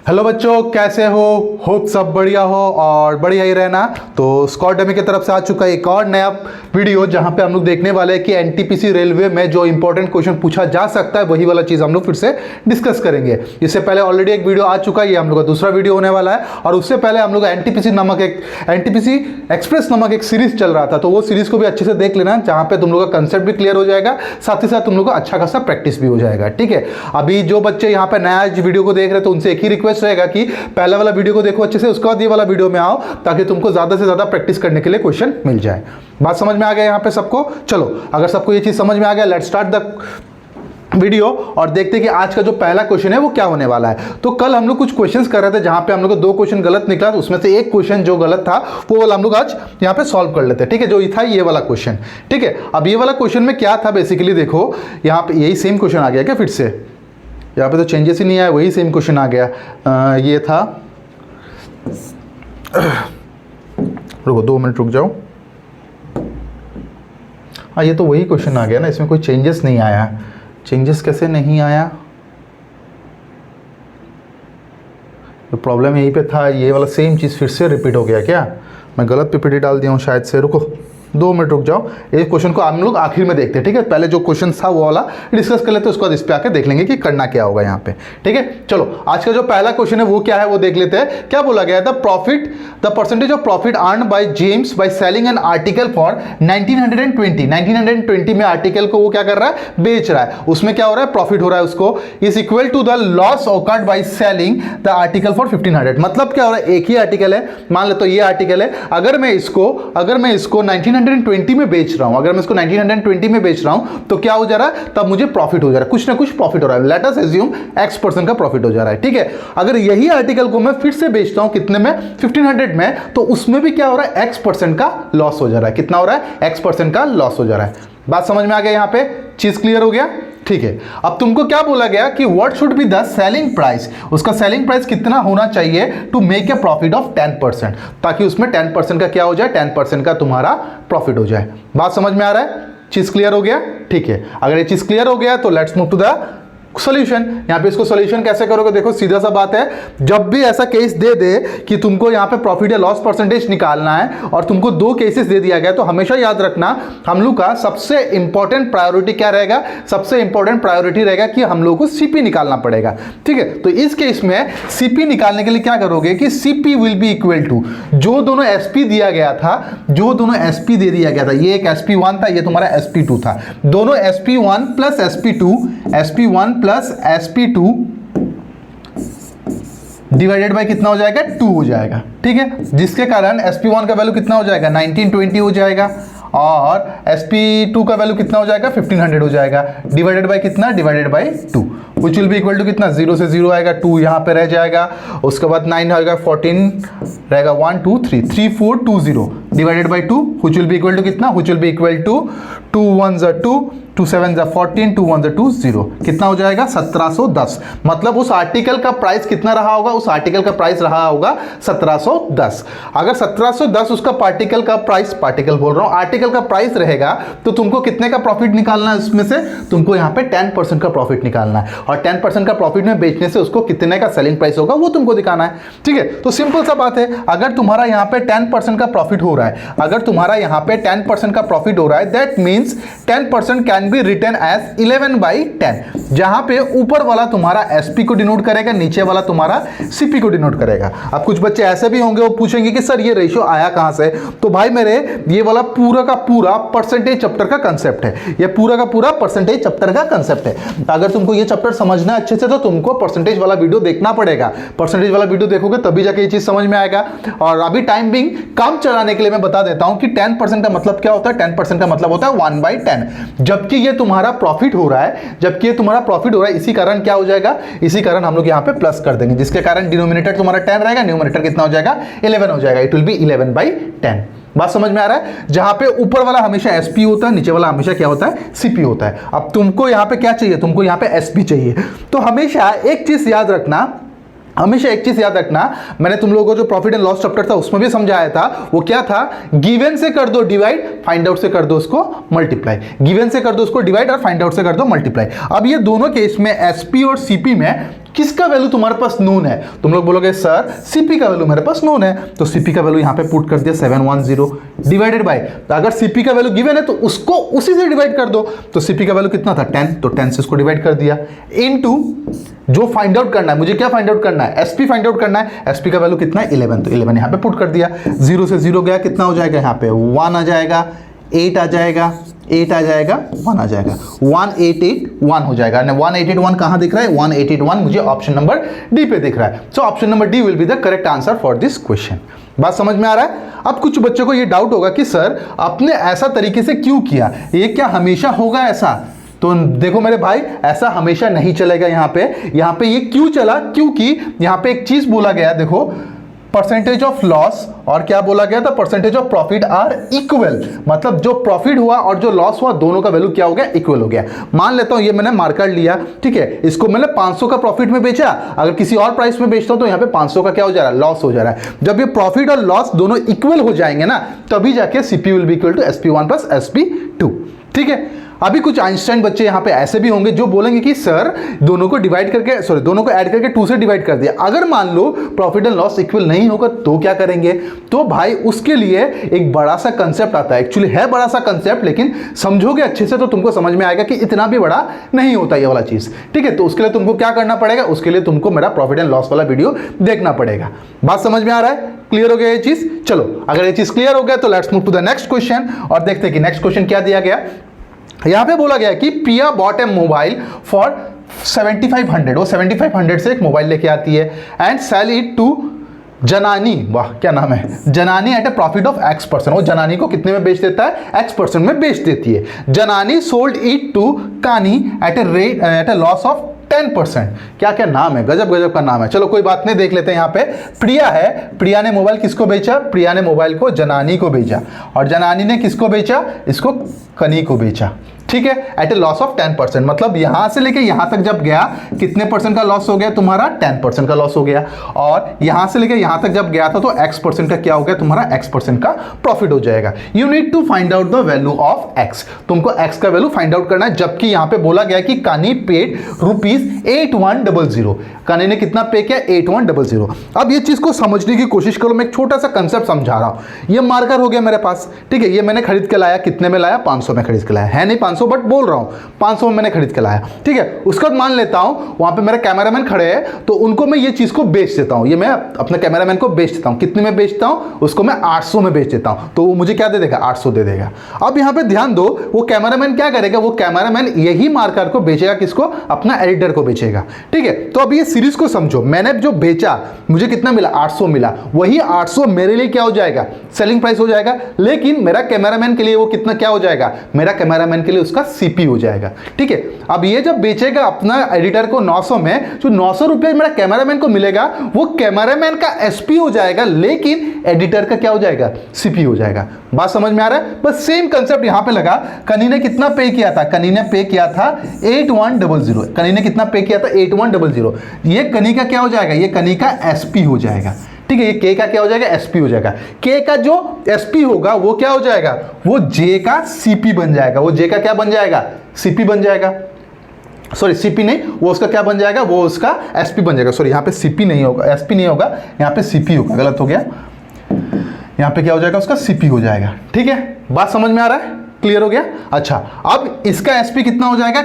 Hello बच्चों, कैसे हो? होप सब बढ़िया हो और बढ़िया ही रहना। तो स्कॉट डमी की तरफ से आ चुका है एक और नया वीडियो जहां पे हम लोग देखने वाले हैं कि एनटीपीसी रेलवे में जो इंपॉर्टेंट क्वेश्चन पूछा जा सकता है वही वाला चीज़ हम लोग फिर से डिस्कस करेंगे। इससे पहले ऑलरेडी एक वीडियो आ चुका है, ये हम लोग का दूसरा वीडियो होने वाला है। और उससे पहले हम लोग एनटीपीसी एक्सप्रेस नामक एक सीरीज चल रहा था, तो वो सीरीज को भी अच्छे से देख लेना, जहाँ पे तुम लोग का कंसेप्ट भी क्लियर हो जाएगा, साथ ही साथ तुम लोग का अच्छा खासा प्रैक्टिस भी हो जाएगा। ठीक है, अभी जो बच्चे यहाँ पे नया वीडियो को देख रहे हैं तो उनसे एक ही रिक्वेस्ट रहेगा कि पहला वाला वीडियो को देखो अच्छे से, उसके बाद ये वाला वीडियो में आओ, ताकि तुमको ज्यादा से ज्यादा प्रैक्टिस करने के लिए क्वेश्चन मिल जाए। बात समझ में आ गया यहाँ पे सबको? चलो, अगर सबको ये चीज समझ में आ गया, लेट्स स्टार्ट द वीडियो और देखते हैं कि आज का जो पहला क्वेश्चन है वो क्या होने वाला है। तो कल हम लोग कुछ क्वेश्चंस कर रहे थे जहां पे हम लोग को 2 क्वेश्चन गलत निकला, तो उसमें से एक क्वेश्चन जो गलत था वो वाला हम लोग आज यहाँ पे सॉल्व कर लेते हैं। ठीक है, जो ये था ये वाला क्वेश्चन। ठीक है, अब ये वाला क्वेश्चन में क्या था बेसिकली, देखो यहाँ पे यही सेम क्वेश्चन आ गया क्या फिर से? यहाँ पे तो चेंजेस ही नहीं आया, वही सेम क्वेश्चन आ गया। ये था, रुको 2 मिनट रुक जाओ। हाँ, ये तो वही क्वेश्चन आ गया ना, इसमें कोई चेंजेस नहीं आया। चेंजेस कैसे नहीं आया? तो प्रॉब्लम यहीं पे था, ये वाला सेम चीज़ फिर से रिपीट हो गया क्या? मैं गलत पीपीटी डाल दिया हूँ शायद से। रुको 2 मिनट रुक जाओ, ये क्वेश्चन को हम लोग आखिर में देखते हैं। ठीक है, पहले जो क्वेश्चन था वो वाला डिस्कस कर लेते हैं, उसके बाद इस पे आके देख लेंगे कि करना क्या होगा यहाँ पे। ठीक है, चलो आज का जो पहला क्वेश्चन है वो क्या है वो देख लेते हैं। क्या बोला गया है? The percentage of profit earn by James by selling an article for 1920 में आर्टिकल को वो क्या कर रहा है? बेच रहा है। उसमें क्या हो रहा है? प्रॉफिट हो रहा है उसको। Is equal to the loss occurred by selling the article for 1500। मतलब क्या हो रहा है? एक ही आर्टिकल है, मान ले तो ये आर्टिकल है, अगर मैं इसको 1920 में बेच रहा हूं, अगर मैं इसको 1920 में बेच रहा हूं तो क्या हो जा रहा है? तब मुझे प्रॉफिट हो जा रहा है, कुछ ना कुछ प्रॉफिट हो रहा है। लेट अस अज्यूम X% का प्रॉफिट हो जा रहा है। ठीक है, अगर यही आर्टिकल को मैं फिर से बेचता हूं कितने में? 1500 में, तो उसमें भी क्या हो रहा है? X% का लॉस हो जा रहा है। कितना हो रहा है? X% का लॉस हो जा रहा है। बात समझ में आ गया? यहां पे चीज क्लियर हो गया? ठीक है, अब तुमको क्या बोला गया कि what should be the selling price, उसका सेलिंग प्राइस कितना होना चाहिए to make a profit of 10%, ताकि उसमें 10% का क्या हो जाए? 10% का तुम्हारा प्रॉफिट हो जाए। बात समझ में आ रहा है? चीज क्लियर हो गया? ठीक है, अगर ये चीज क्लियर हो गया तो let's move to the solution. यहां पे इसको सॉल्यूशन कैसे करोगे? देखो सीधा सा बात है, जब भी ऐसा केस दे दे कि तुमको यहां पे प्रॉफिट या लॉस परसेंटेज निकालना है और तुमको 2 केसेस दे दिया गया, तो हमेशा याद रखना हम लोग का सबसे इंपॉर्टेंट प्रायोरिटी क्या रहेगा? सबसे इंपॉर्टेंट प्रायोरिटी रहेगा कि हम लोग को सीपी निकालना पड़ेगा। ठीक है, तो इस केस में सीपी निकालने के लिए क्या करोगे कि CP will be equal to जो दोनों एसपी दिया गया था, जो दोनों एसपी दे दिया गया था, ये एक SP1 था, ये तुम्हारा SP2 था, दोनों SP1 plus SP1 plus SP2 divided by कितना हो जाएगा? 2 हो जाएगा। ठीक है, जिसके कारण SP1 का वैल्यू कितना हो जाएगा? 1920 हो जाएगा और SP2 का वैल्यू कितना हो जाएगा? 1500 हो जाएगा। डिवाइडेड बाय कितना? Divided by 2, which will be equal to कितना? 0 से 0 आएगा, 2 यहाँ पे रह जाएगा, उसके बाद 9 आएगा, 14 रहेगा, 1 2 3 3 4 2 0 divided by 2, which will be equal to कितना? which will be equal to 2 1 2 2 7 14 2 1 2 0 कितना हो जाएगा? 1710। मतलब उस आर्टिकल का प्राइस कितना रहा होगा? उस आर्टिकल का प्राइस रहा होगा 1710। अगर 1710 उसका पार्टिकल का प्राइस, पार्टिकल बोल रहा हूं, आर्टिकल का प्राइस रहेगा, तो तुमको कितने का प्रॉफिट निकालना है? उसमें से तुमको यहाँ पे 10% का प्रॉफिट निकालना है, और 10% का प्रॉफिट में बेचने से उसको कितने का सेलिंग प्राइस होगा वो तुमको दिखाना है। ठीक है, तो सिंपल सा बात है, अगर तुम्हारा यहाँ पे 10% का प्रॉफिट हो रहा है, अगर तुम्हारा यहाँ पे 10% का प्रॉफिट हो रहा है, that means 10% can be written as 11/10, जहां पे ऊपर वाला तुम्हारा एसपी को डिनोट करेगा, नीचे वाला तुम्हारा सीपी को डिनोट करेगा। अब कुछ बच्चे ऐसे भी होंगे, वो पूछेंगे कि सर ये रेशियो आया कहां से? तो भाई मेरे, ये वाला पूरा का पूरा परसेंटेज चैप्टर का कंसेप्ट है, ये पूरा का पूरा परसेंटेज चैप्टर का कंसेप्ट है। अगर तुमको ये चैप्टर समझना अच्छे से तो तुमको परसेंटेज वाला वीडियो देखना पड़ेगा। परसेंटेज वाला वीडियो देखोगे तभी जाके ये चीज समझ में आएगा। और अभी टाइम बिंग काम चलाने के लिए मैं बता देता हूं कि 10% का मतलब क्या होता है? 10% का मतलब होता है 1/10, जबकि ये तुम्हारा प्रॉफिट हो रहा है, जबकि ये तुम्हारा प्रॉफिट हो रहा है, इसी कारण क्या हो जाएगा? इसी कारण हम लोग यहाँ पे प्लस कर देंगे, जिसके कारण डिनोमिनेटर तुम्हारा 10 रहेगा, न्यूमरेटर कितना हो जाएगा? 11 हो जाएगा। It will be 11/10। बात समझ में आ रहा है? जहां पे ऊपर वाला हमेशा एसपी होता है, नीचे वाला हमेशा क्या होता है? सीपी होता है। अब तुमको यहां पे क्या चाहिए? तुमको यहां पे एसपी चाहिए। तो हमेशा एक चीज याद रखना, हमेशा एक चीज याद रखना, मैंने तुम लोगों को जो प्रॉफिट एंड लॉस चैप्टर था उसमें भी समझाया था, वो क्या था? गिवन से कर दो डिवाइड, फाइंड आउट से कर दो उसको मल्टीप्लाई। गिवन से कर दो उसको डिवाइड और फाइंड आउट से कर दो मल्टीप्लाई। अब ये दोनों केस में एसपी और सीपी में किसका वैल्यू तुम्हारे पास नोन है? तुम लोग बोलोगे सर सीपी का वैल्यू मेरे पास नोन है, तो सीपी का वैल्यू यहाँ पे पुट कर दिया 710 डिवाइडेड बाय, तो अगर सीपी का वैल्यू गिवन है तो उसको उसी से डिवाइड कर दो। तो सीपी का वैल्यू कितना था 10, तो 10 से इसको डिवाइड कर दिया इनटू जो फाइंड आउट करना है, मुझे क्या फाइंड आउट करना है? एसपी फाइंड आउट करना है। एसपी का वैल्यू कितना है 11, तो 11 यहाँ पे पुट कर दिया। 0 से 0 गया, कितना हो जाएगा यहाँ पे 1 आ जाएगा, 8 आ जाएगा, 8 आ जाएगा, 1 आ जाएगा, 1881 हो जाएगा। 1881 कहाँ दिख रहा है? 1881 मुझे ऑप्शन नंबर डी पे दिख रहा है। So option number D will be the correct answer for this question. बात समझ में आ रहा है? अब कुछ बच्चों को ये डाउट होगा कि सर आपने ऐसा तरीके से क्यों किया, ये क्या हमेशा होगा ऐसा? तो देखो मेरे भाई, ऐसा हमेशा नहीं चलेगा। यहाँ पे ये क्यों चला? क्योंकि यहाँ पे एक चीज बोला गया, देखो परसेंटेज ऑफ लॉस और क्या बोला गया था, percentage of profit are equal, मतलब जो प्रॉफिट हुआ और जो लॉस हुआ दोनों का वैल्यू क्या हो गया? इक्वल हो गया। मान लेता हूं ये मैंने मार्कर लिया, ठीक है, इसको मैंने 500 का प्रॉफिट में बेचा, अगर किसी और प्राइस में बेचता हूं तो यहाँ पे 500 का क्या हो जा रहा है? लॉस हो जा रहा है। जब ये प्रॉफिट और लॉस दोनों इक्वल हो जाएंगे ना, तभी जाके CP will be equal to SP1 plus SP2, ठीक है। अभी कुछ आइंस्टाइन बच्चे यहाँ पे ऐसे भी होंगे जो बोलेंगे कि सर दोनों को डिवाइड करके, सॉरी दोनों को ऐड करके 2 से डिवाइड कर दिया, अगर मान लो प्रॉफिट एंड लॉस इक्वल नहीं होगा तो क्या करेंगे? तो भाई उसके लिए एक बड़ा सा कंसेप्ट आता है, एक्चुअली है बड़ा सा कंसेप्ट, लेकिन समझोगे अच्छे से तो तुमको समझ में आएगा कि इतना भी बड़ा नहीं होता ये वाला चीज, ठीक है। तो उसके लिए तुमको क्या करना पड़ेगा? उसके लिए तुमको मेरा प्रॉफिट एंड लॉस वाला वीडियो देखना पड़ेगा। बात समझ में आ रहा है? क्लियर हो गया ये चीज? चलो अगर ये चीज क्लियर हो गया तो let's move to the next question और देखते हैं कि नेक्स्ट क्वेश्चन क्या दिया गया। यहां पे बोला गया कि प्रिया बॉट ए मोबाइल फॉर 7500, वो 7500 से एक मोबाइल लेके आती है एंड सेल इट टू जनानी, वाह क्या नाम है, Janani at a profit of X%। वो जनानी को कितने में बेच देता है? X% में बेच देती है। जनानी सोल्ड इट टू कानी एट ए लॉस ऑफ 10%। क्या क्या नाम है, गजब गजब का नाम है। चलो कोई बात नहीं, देख लेते हैं। यहाँ पे प्रिया है, प्रिया ने मोबाइल किसको बेचा? प्रिया ने मोबाइल को जनानी को बेचा, और जनानी ने किसको बेचा? इसको कनी को बेचा, ठीक है, एट ए लॉस ऑफ 10%। मतलब यहां से लेके यहां तक जब गया कितने परसेंट का लॉस हो गया तुम्हारा? 10% का लॉस हो गया। और यहां से लेके यहां तक जब गया था तो X% का क्या हो गया तुम्हारा? X% का प्रॉफिट हो जाएगा। You need to find out the value of X, तुमको X का वैल्यू फाइंड आउट करना है। जबकि यहां पे बोला गया कि कानी पेड ₹8100, कानी ने कितना पे किया? 8100। अब ये चीज को समझने की कोशिश करो, मैं एक छोटा सा कंसेप्ट समझा रहा हूं। ये मार्कर हो गया मेरे पास, ठीक है, ये मैंने खरीद के लाया, कितने में लाया? 500 में खरीद के लाया, है नहीं 500 बट बोल रहा हूं 500 में मैंने खरीद के लाया, ठीक है। उसके बाद मान लेता हूं वहां पे मेरे कैमरामैन खड़े हैं, तो उनको मैं ये चीज को बेच देता हूं, ये मैं अपने कैमरामैन को बेच देता हूं। कितने में बेचता हूं? उसको मैं 800 में बेच देता हूं, तो वो मुझे क्या दे देगा? 800 दे देगा। अब यहां पे ध्यान दो, वो कैमरामैन क्या करेगा? वो कैमरामैन यही मार्कर को बेचेगा, किसको? अपना एडिटर को बेचेगा, ठीक है। तो अब ये सीरीज को समझो, मैंने जो बेचा मुझे कितना मिला? 800 मिला, वही 800 मेरे लिए क्या हो जाएगा? सेलिंग प्राइस हो जाएगा। लेकिन मेरा कैमरामैन के लिए वो कितना क्या हो जाएगा? मेरा कैमरामैन के लिए उसका सीपी हो जाएगा, ठीक है। अब ये जब बेचेगा अपना एडिटर को 900 में, जो 900 रुपये मेरा कैमरामैन को मिलेगा वो कैमरामैन का एसपी हो जाएगा, लेकिन एडिटर का क्या हो जाएगा? सीपी हो जाएगा। बात समझ में आ रहा है? बस सेम कंसेप्ट यहां पे लगा। कनी ने कितना पे किया था? कनी ने पे किया था 8100। कनी ने कितना पे किया था? 8100। ये कनी का क्या हो जाएगा? ये कनी का एसपी हो जाएगा, ठीक है। ये के का क्या हो जाएगा? एसपी हो जाएगा। के का जो एसपी होगा वो क्या हो जाएगा? वो जे का सीपी बन जाएगा। वो जे का क्या बन जाएगा? सीपी बन जाएगा। सॉरी सीपी नहीं, वो उसका क्या बन जाएगा? वो उसका एसपी बन जाएगा। सॉरी यहाँ पे सीपी नहीं होगा, एसपी नहीं होगा, यहाँ पे सीपी होगा, गलत हो गया। यहाँ पे क्या हो जाएगा? उसका सीपी हो जाएगा, ठीक है। बात समझ में आ रहा है? क्लियर हो गया? अच्छा, अब इसका एसपी कितना हो जाएगा?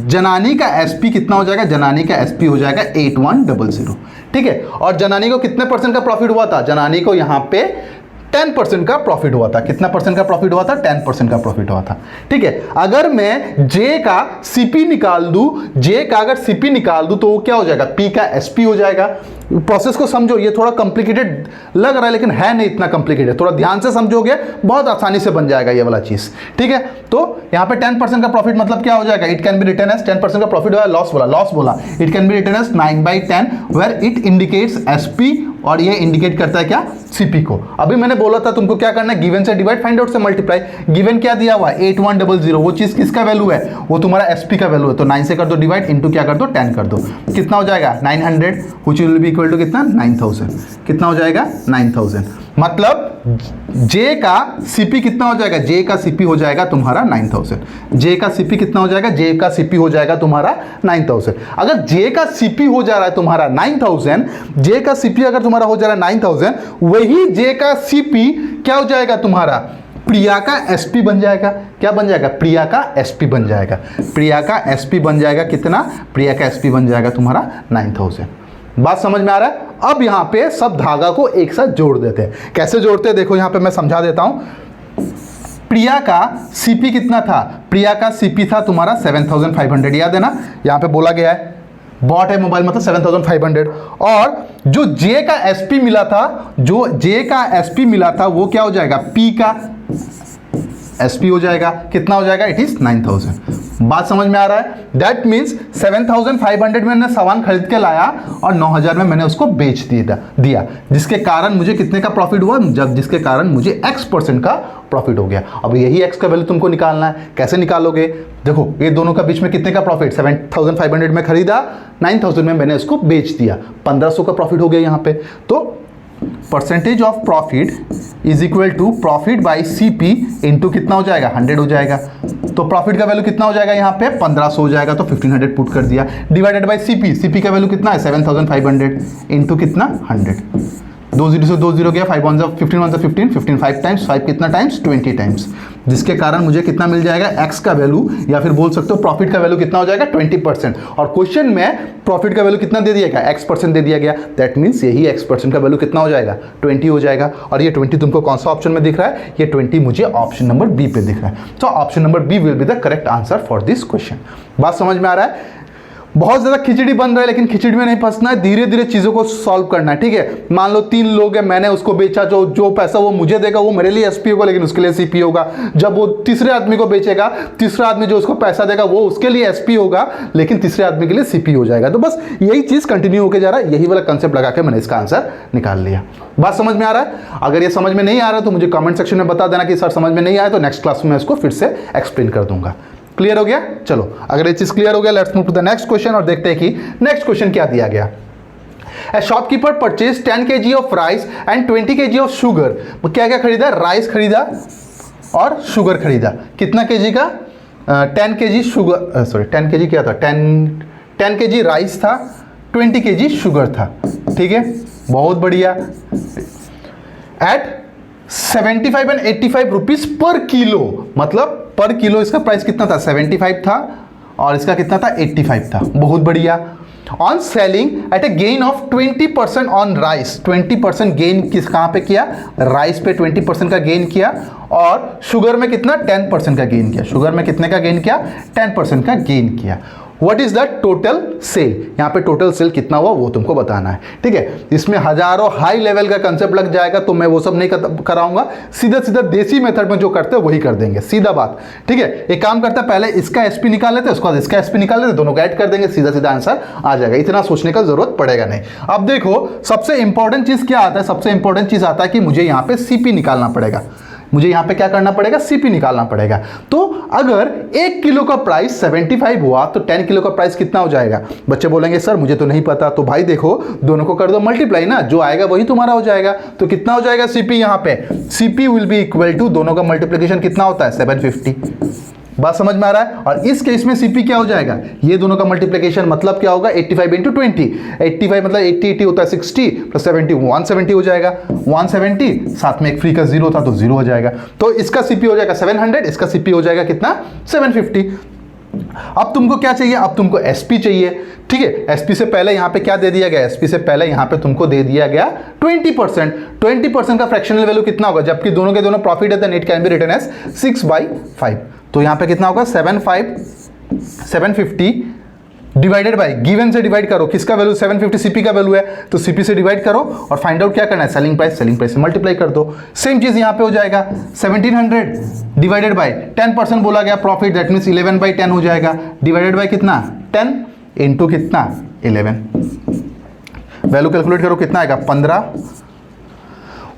जनानी का एसपी कितना हो जाएगा? जनानी का एसपी हो जाएगा 8100, ठीक है। और जनानी को कितने परसेंट का प्रॉफिट हुआ था? जनानी को यहाँ पे 10% का प्रॉफिट हुआ था। कितना परसेंट का प्रॉफिट हुआ था? 10% का प्रॉफिट हुआ था, ठीक है। अगर मैं जे का सीपी निकाल दूं, जे का अगर सीपी निकाल दूं तो वो क्या हो जाएगा? पी का एसपी हो जाएगा। प्रोसेस को समझो, ये थोड़ा कॉम्प्लिकेटेड लग रहा है लेकिन है नहीं इतना कॉम्प्लिकेटेड। थोड़ा ध्यान से समझोगे बहुत आसानी से बन जाएगा ये वाला चीज, ठीक है। तो यहाँ पे 10% का प्रॉफिट मतलब क्या हो जाएगा? It can be written as 10% का प्रॉफिट हुआ, लॉस बोला, it can be written as 9/10 where it indicates SP और ये इंडिकेट करता है क्या? सीपी को। अभी मैंने बोला था तुमको क्या करना है, गिवन से डिवाइड, फाइंड आउट से मल्टीप्लाई। गिवन क्या दिया हुआ है 8100, वो चीज़ किसका वैल्यू है, वो तुम्हारा एसपी का वैल्यू है। तो 9 से कर दो डिवाइड, इंटू क्या कर दो 10 कर दो, कितना हो जाएगा 900, which will be equal to कितना 9000। कितना हो जाएगा 9000। मतलब जे का सीपी कितना हो जाएगा, जे का सीपी हो जाएगा तुम्हारा 9000। जे का सीपी कितना हो जाएगा, जे का सीपी हो जाएगा तुम्हारा 9000। अगर जे का सीपी हो जा रहा है तुम्हारा 9000, जे का सीपी अगर तुम्हारा हो जा रहा है 9000, वही जे का सीपी क्या हो जाएगा तुम्हारा, प्रिया का एसपी बन जाएगा। क्या बन जाएगा, प्रिया का एसपी बन जाएगा। प्रिया का एसपी बन जाएगा कितना, प्रिया का एसपी बन जाएगा तुम्हारा 9000। बात समझ में आ रहा है। अब यहां पे सब धागा को एक साथ जोड़ देते हैं। कैसे जोड़ते हैं देखो, यहां पे मैं समझा देता हूं। प्रिया का सीपी कितना था, प्रिया का सीपी था तुम्हारा 7500, याद है ना, यहां पे बोला गया है बॉट है मोबाइल मतलब 7500। और जो जे का एसपी मिला था, जो जे का एसपी मिला था वो क्या हो जाएगा, पी का एसपी हो जाएगा। कितना हो जाएगा, इट इज 9000। बात समझ में आ रहा है। दैट मीन्स 7500 में मैंने सामान खरीद के लाया और 9000 में मैंने उसको बेच दिया, जिसके कारण मुझे कितने का प्रॉफिट हुआ, जब जिसके कारण मुझे x% का प्रॉफिट हो गया। अब यही x का वैल्यू तुमको निकालना है। कैसे निकालोगे, देखो ये दोनों का बीच में कितने का प्रॉफिट, 7500 में खरीदा, 9000 में मैंने उसको बेच दिया, 1500 का प्रॉफिट हो गया यहाँ पे। तो percentage of profit is equal to profit by CP into कितना हो जाएगा 100 हो जाएगा। तो प्रॉफिट का वैल्यू कितना हो जाएगा यहाँ पे 1500 हो जाएगा, तो 1500 पुट कर दिया, डिवाइडेड बाई सीपी। सीपी का वैल्यू कितना है 7500 इंटू कितना 100। 2 0 से 2 0 गया, 5 1 15 1 15 15 5 टाइम्स, 5 कितना टाइम्स 20 टाइम्स, जिसके कारण मुझे कितना मिल जाएगा x का वैल्यू, या फिर बोल सकते हो प्रॉफिट का वैल्यू कितना हो जाएगा 20%। और क्वेश्चन में प्रॉफिट का वैल्यू कितना दे दिया गया, x% दे दिया गया। दैट मीन्स यही x% का वैल्यू कितना हो जाएगा 20 हो जाएगा। और ये 20 तुमको कौन सा ऑप्शन में दिख रहा है, ये 20 मुझे ऑप्शन नंबर बी पे दिख रहा है। तो option number B will be the correct answer for this question. बात समझ में आ रहा है। बहुत ज़्यादा खिचड़ी बन रहा है, लेकिन खिचड़ी में नहीं फंसना है, धीरे धीरे चीज़ों को सॉल्व करना है, ठीक है। मान लो 3 लोग हैं, मैंने उसको बेचा, जो पैसा वो मुझे देगा वो मेरे लिए एसपी होगा, लेकिन उसके लिए सीपी होगा। जब वो तीसरे आदमी को बेचेगा, तीसरा आदमी जो उसको पैसा देगा वो उसके लिए एसपी होगा, लेकिन तीसरे आदमी के लिए सीपी हो जाएगा। तो बस यही चीज़ कंटिन्यू होकर जा रहा है, यही वाला कंसेप्ट लगा के मैंने इसका आंसर निकाल लिया। बात समझ में आ रहा है। अगर ये समझ में नहीं आ रहा तो मुझे कमेंट सेक्शन में बता देना कि सर समझ में नहीं आया, तो नेक्स्ट क्लास में इसको फिर से एक्सप्लेन कर दूंगा। क्लियर हो गया। चलो अगर ये चीज क्लियर हो गया, let's move to the next question और देखते हैं कि नेक्स्ट क्वेश्चन क्या दिया गया। A shopkeeper purchased 10 kg of rice and 20 kg of sugar। क्या क्या खरीदा, राइस खरीदा और शुगर खरीदा। कितना केजी का, 10 kg शुगर, सॉरी 10 kg क्या था, 10 kg राइस था, 20 kg शुगर था, ठीक है, बहुत बढ़िया। At 75 and 85 rupees per kilo, मतलब पर किलो इसका प्राइस कितना था 75 था और इसका कितना था 85 था, बहुत बढ़िया। On selling at A gain of 20% on rice, 20% gain किस कहाँ पे किया, राइस पे 20% का गेन किया, और शुगर में कितना 10% का गेन किया। शुगर में कितने का गेन किया 10% का गेन किया। What is the total sale, यहाँ पे टोटल सेल कितना हुआ वो तुमको बताना है, ठीक है। इसमें हजारों हाई लेवल का कंसेप्ट लग जाएगा, तो मैं वो सब नहीं कराऊंगा, सीधा सीधा देसी मेथड में जो करते हैं वही कर देंगे, सीधा बात, ठीक है। एक काम करते हैं, पहले इसका एसपी निकाल लेते हैं, उसके बाद इसका एसपी निकाल लेते हैं, दोनों को ऐड कर देंगे, सीधा सीधा आंसर आ जाएगा, इतना सोचने का जरूरत पड़ेगा नहीं। अब देखो सबसे इंपॉर्टेंट चीज क्या आता है, सबसे इंपॉर्टेंट चीज आता है कि मुझे यहाँ पे सीपी निकालना पड़ेगा, मुझे यहां पे क्या करना पड़ेगा, सीपी निकालना पड़ेगा। तो अगर 1 किलो का प्राइस 75 हुआ तो 10 किलो का प्राइस कितना हो जाएगा। बच्चे बोलेंगे सर मुझे तो नहीं पता, तो भाई देखो दोनों को कर दो मल्टीप्लाई ना, जो आएगा वही तुम्हारा हो जाएगा। तो कितना हो जाएगा सीपी, यहां पे CP will be equal to, दोनों का मल्टीप्लिकेशन कितना होता है 750। बात समझ में आ रहा है। और इस केस में सीपी क्या हो जाएगा, ये दोनों का मल्टीप्लिकेशन मतलब क्या होगा 85 इंटू 20, 85 मतलब 80 होता है 60 प्लस 70 170 हो जाएगा, 170 साथ में एक फ्री का जीरो था तो जीरो हो जाएगा। तो इसका सीपी हो जाएगा 700, इसका सीपी हो जाएगा कितना 750। अब तुमको क्या चाहिए, अब तुमको एसपी चाहिए, ठीक है। एसपी से पहले यहां पे क्या दे दिया गया, एसपी से पहले यहां पे तुमको दे दिया गया 20%। 20% का फ्रैक्शनल वैल्यू कितना होगा, जबकि दोनों के दोनों प्रॉफिट है, then it can be written as 6/5। तो यहां पे कितना होगा 750 डिवाइडेड बाय, गिवन से डिवाइड करो, किसका वैल्यू 750 सीपी का वैल्यू है, तो सीपी से डिवाइड करो और फाइंड आउट क्या करना है सेलिंग प्राइस, सेलिंग प्राइस से मल्टीप्लाई कर दो। सेम चीज यहां पे हो जाएगा 1700 डिवाइडेड बाय 10% बोला गया प्रॉफिट, दैट मींस 11/10 हो जाएगा, डिवाइडेड बाय कितना 10 इंटू कितना 11, वैल्यू कैलकुलेट करो कितना आएगा 15,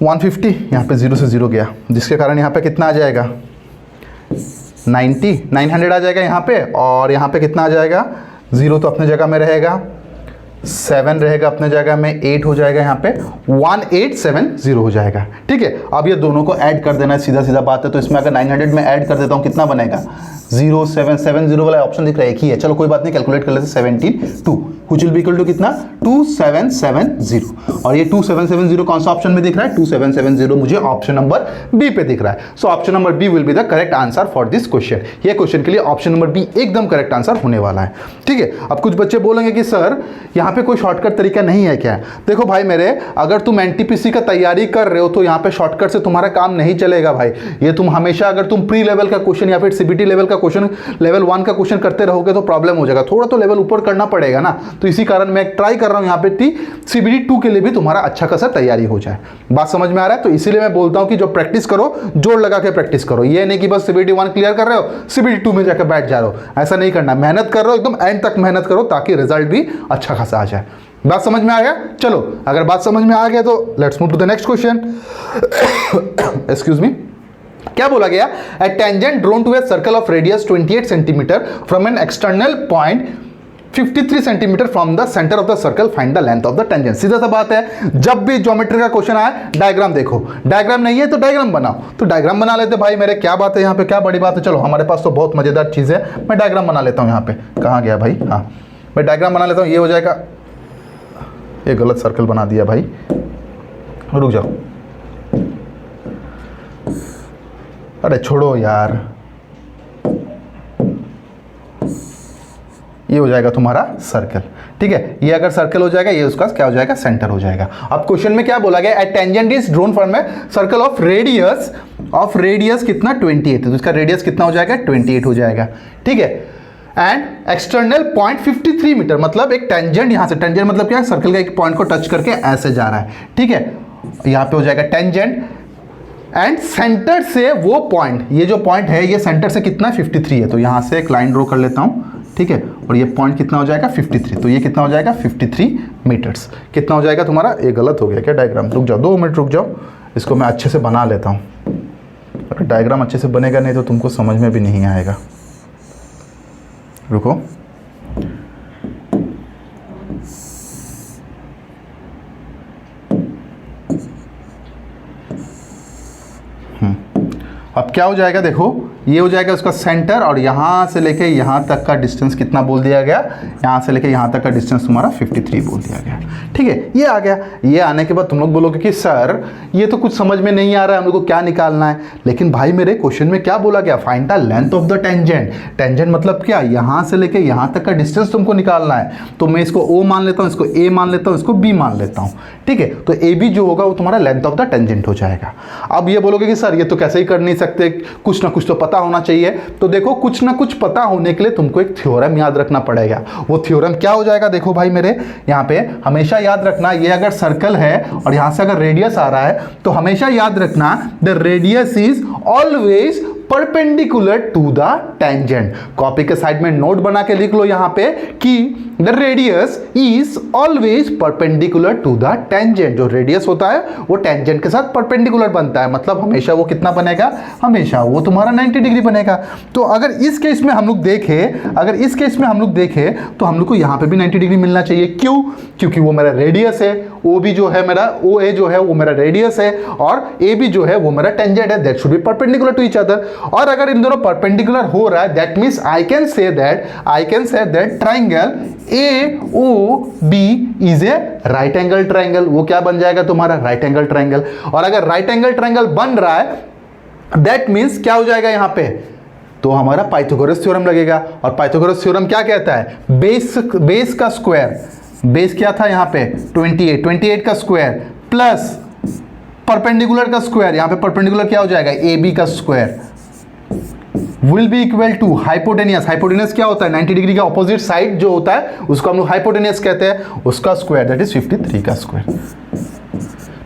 150, यहाँ पे 0 से 0 गया, जिसके कारण यहाँ पे कितना आ जाएगा 900 आ जाएगा यहाँ पे, और यहाँ पे कितना आ जाएगा 0 तो अपने जगह में रहेगा, 7 रहेगा अपने जगह में, 8 हो जाएगा यहाँ पे 1870 हो जाएगा। ठीक है, अब ये दोनों को ऐड कर देना है, सीधा सीधा बात है। तो इसमें अगर 900 में ऐड कर देता हूँ कितना बनेगा 0770 वाला ऑप्शन दिख रहा है, एक ही है, चलो कोई बात नहीं, कैलकुलेट कर लेते 17 which will be equal to कितना 2770, और ये 2770 कौन सा ऑप्शन में दिख रहा है 2770 मुझे ऑप्शन नंबर बी पे दिख रहा है। So option number B will be the correct answer for this question. ये क्वेश्चन के लिए ऑप्शन नंबर बी एकदम करेक्ट आंसर होने वाला है। ठीक है, अब कुछ बच्चे बोलेंगे कि सर यहाँ पे कोई शॉर्टकट तरीका नहीं है क्या? देखो भाई मेरे, अगर तुम एनटीपीसी का तैयारी कर रहे हो तो यहाँ पे शॉर्टकट से तुम्हारा काम नहीं चलेगा भाई। ये तुम हमेशा अगर तुम प्री लेवल का क्वेश्चन या फिर सीबीटी लेवल का क्वेश्चन, लेवल 1 का क्वेश्चन करते रहोगे तो प्रॉब्लम हो जाएगा, थोड़ा तो लेवल ऊपर करना पड़ेगा ना। तो इसी कारण मैं ट्राई कर रहा हूं यहाँ पे सीबीटी 2 के लिए भी तुम्हारा अच्छा खासा तैयारी हो जाए। बात समझ में आ रहा है? तो इसीलिए मैं बोलता हूं कि जो प्रैक्टिस करो जोर लगा के प्रैक्टिस करो, ये नहीं कि बस सीबीटी 1 क्लियर कर रहे हो सीबीटी 2 में जाकर बैठ जा रहे हो, ऐसा नहीं करना। मेहनत कर रहे हो एकदम एंड तक मेहनत करो ताकि रिजल्ट भी अच्छा खासा आ जाए। बात समझ में आ गया? चलो, अगर बात समझ में आ गया तो let's move to the next question. Excuse me, क्या बोला गया? A tangent drawn to a circle of radius 28 centimetre from an external point 53 centimetre from the centre of the circle, find the length of the tangent. सीधा सा बात है, जब भी geometry का क्वेश्चन आए डायग्राम देखो, डायग्राम नहीं है तो डायग्राम बनाओ, तो डायग्राम बना लेते भाई मेरे, क्या बात है यहाँ पे, क्या बड़ी बात है। चलो, हमारे पास तो बहुत मजेदार चीज है, मैं डायग्राम बना लेता हूँ। यहाँ पे कहाँ गया भाई? हाँ, मैं डायग्राम बना लेता हूँ, ये हो जाएगा। ये गलत सर्कल बना दिया भाई, रुक जाओ, अरे छोड़ो यार, ये हो जाएगा तुम्हारा सर्कल। ठीक है, ये अगर सर्कल हो जाएगा, ये उसका क्या हो जाएगा? सेंटर हो जाएगा। अब क्वेश्चन में क्या बोला गया? A tangent is drawn from a circle of radius कितना 28, तो इसका रेडियस कितना हो जाएगा 28 हो जाएगा। ठीक है, एंड एक्सटर्नल पॉइंट 53 मीटर, मतलब एक टेंजेंट, यहां से टेंजेंट मतलब क्या है? सर्कल का एक पॉइंट को टच करके ऐसे जा रहा है। ठीक है, यहां पे हो जाएगा टेंजेंट, एंड सेंटर से वो पॉइंट, ये जो पॉइंट है ये सेंटर से कितना 53 है, तो यहां से एक लाइन ड्रॉ कर लेता हूं। ठीक है, और ये पॉइंट कितना हो जाएगा 53, तो ये कितना हो जाएगा 53 मीटर्स। कितना हो जाएगा तुम्हारा? ये गलत हो गया क्या डायग्राम? रुक जाओ 2 मिनट रुक जाओ, इसको मैं अच्छे से बना लेता हूँ। अगर डायग्राम अच्छे से बनेगा नहीं तो तुमको समझ में भी नहीं आएगा। रुको, अब क्या हो जाएगा? देखो, ये हो जाएगा उसका सेंटर, और यहाँ से लेके यहाँ तक का डिस्टेंस कितना बोल दिया गया? यहाँ से लेके यहाँ तक का डिस्टेंस तुम्हारा 53 बोल दिया गया। ठीक है, ये आ गया। ये आने के बाद तुम लोग बोलोगे कि सर ये तो कुछ समझ में नहीं आ रहा है, हम लोग को क्या निकालना है। लेकिन भाई मेरे क्वेश्चन में क्या बोला गया? Find the length of the tangent. Tangent मतलब क्या? यहाँ से लेके यहाँ तक का डिस्टेंस तुमको निकालना है। तो मैं इसको O मान लेता हूँ, इसको A मान लेता हूँ, इसको B मान लेता हूँ। ठीक है, तो AB जो होगा वो तुम्हारा लेंथ ऑफ द टेंजेंट हो जाएगा। अब ये बोलोगे कि सर ये तो कैसे ही कर नहीं सकते, कुछ ना कुछ तो पता होना चाहिए। तो देखो, कुछ ना कुछ पता होने के लिए तुमको एक थ्योरम याद रखना पड़ेगा। वो थ्योरम क्या हो जाएगा? देखो भाई मेरे, यहाँ पे हमेशा याद रखना, ये अगर सर्कल है और यहाँ से अगर रेडियस आ रहा है तो हमेशा याद रखना the radius is always perpendicular to the tangent. Copy के साइड में नोट बना के लिख लो यहाँ पे कि the radius is always perpendicular to the tangent. जो रेडियस होता है वो टेंजेंट के साथ परपेंडिकुलर बनता है, मतलब हमेशा वो कितना बनेगा? हमेशा वो तुम्हारा 90 डिग्री बनेगा। तो अगर इस केस में हम लोग देखें, तो हम लोग को यहाँ पे भी 90 डिग्री मिलना चाहिए। क्यों? क्योंकि वो मेरा रेडियस है, ओ बी जो है मेरा, ओ ए जो है वो मेरा रेडियस है, और ए बी जो है वो मेरा टेंजेंट है। That should be perpendicular to each other. और अगर इन दोनों परपेंडिकुलर हो रहा है, that means I can say that triangle AOB is a right angle triangle. वो क्या बन जाएगा तुम्हारा? Right angle triangle. और अगर राइट एंगल ट्राइंगल बन रहा है दैट मींस क्या हो जाएगा यहाँ पे? तो हमारा पाइथागोरस थ्योरम लगेगा। और पाइथागोरस थ्योरम क्या कहता है? बेस का स्क्वायर, बेस क्या था यहाँ पे 28 का स्क्वायर प्लस परपेंडिकुलर का स्क्वायर, यहाँ पे परपेंडिकुलर क्या हो जाएगा? AB का square will be equal to hypotenuse. Hypotenuse क्या होता है? 90 डिग्री का ऑपोजिट साइड जो होता है उसको हम लोग हाइपोटेनियस कहते हैं, उसका स्क्वायर, दैट इज 53 का स्क्वायर।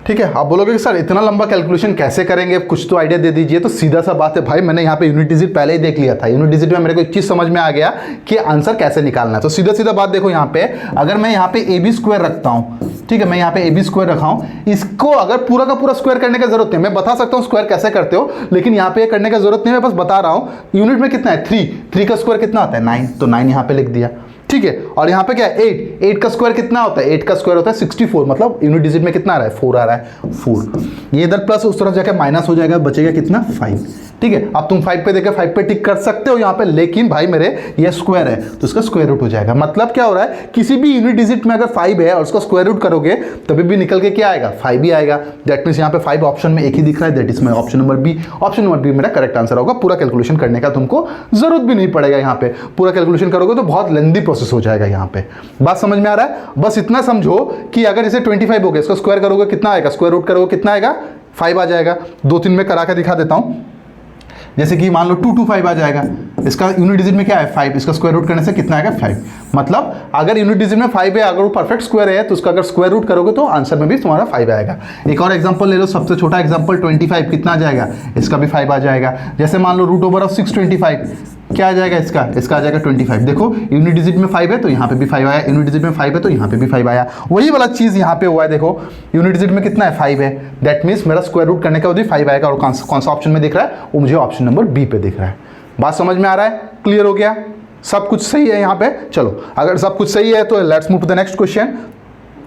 ठीक है। आप बोलोगे कि सर इतना लंबा कैलकुलेशन कैसे करेंगे, कुछ तो आइडिया दे दीजिए। तो सीधा सा बात है भाई, मैंने यहाँ पे यूनिट डिजिट पहले ही देख लिया था। यूनिट डिजिट में मेरे को एक चीज़ समझ में आ गया कि आंसर कैसे निकालना है। तो सीधा सीधा बात देखो, यहाँ पे अगर मैं यहाँ पे ए बी स्क्वायर रखता हूँ, ठीक है, मैं यहाँ पे ए बी स्क्वायर रखा हूँ, इसको अगर पूरा का पूरा स्क्वायर करने की जरूरत नहीं, मैं बता सकता हूँ स्क्वायर कैसे करते हो, लेकिन यहाँ पे करने की जरूरत नहीं, मैं बस बता रहा हूँ। यूनिट में कितना है 3 का स्क्वायर कितना होता है 9, तो 9 यहाँ पे लिख दिया, ठीक है। और यहाँ पे क्या है 8 का स्क्वायर कितना होता है, 8 का स्क्वायर होता है 64, मतलब यूनिट डिजिट में कितना आ रहा है 4 आ रहा है 4। ये इधर प्लस उस तरफ जाकर माइनस हो जाएगा, बचेगा कितना 5, ठीक है। अब तुम 5 पे देखे 5 पे टिक कर सकते हो यहाँ पे, लेकिन भाई मेरे ये स्क्वायर है तो इसका स्क्वायर रूट हो जाएगा। मतलब क्या हो रहा है, किसी भी यूनिट डिजिट में अगर 5 है और उसका स्क्वायर रूट करोगे तभी भी निकल के क्या आएगा 5 ही आएगा। दैट मीन्स यहाँ पे 5 ऑप्शन में एक ही दिख रहा है, that is my option number B. Option number B मेरा करेक्ट आंसर होगा। पूरा कैलकुलेशन करने का तुमको जरूरत भी नहीं पड़ेगा, यहाँ पे पूरा कैलकुलेशन करोगे तो बहुत लेंदी प्रोसेस हो जाएगा। यहाँ पे बात समझ में आ रहा है? बस इतना समझो कि अगर इसे 25 हो गया, इसका स्क्वायर करोगे कितना आएगा, स्क्वायर रूट करोगे कितना आएगा 5 आ जाएगा। 2-3 में करा के दिखा देता हूं। जैसे कि मान लो 225 आ जाएगा, इसका यूनिट डिजिट में क्या है 5, इसका स्क्वायर रूट करने से कितना आएगा 5। मतलब अगर यूनिट डिजिट में 5 है, अगर वो परफेक्ट स्क्वायर है तो उसका अगर स्क्वायर रूट करोगे तो आंसर में भी तुम्हारा 5 आएगा। एक और एग्जांपल ले लो, सबसे छोटा एग्जांपल 25 कितना आ जाएगा, इसका भी 5 आ जाएगा। जैसे मान लो रूट ओवर ऑफ 625 क्या आ जाएगा, इसका आ जाएगा 25। देखो यूनिट डिजिट में 5 है तो यहाँ पे भी 5 आया, यूनिट डिजिट में 5 है तो यहाँ पे भी 5 आया। वही वाला चीज़ यहाँ पे हुआ है। देखो यूनिट डिजिट में कितना है 5 है, दैट मीन्स मेरा स्क्वायर रूट करने का भी 5 आएगा। और कौन सा ऑप्शन में दिख रहा है, वो मुझे ऑप्शन नंबर बी पे दिख रहा है। बात समझ में आ रहा है? क्लियर हो गया? सब कुछ सही है यहाँ पे? चलो अगर सब कुछ सही है तो let's move to the next question.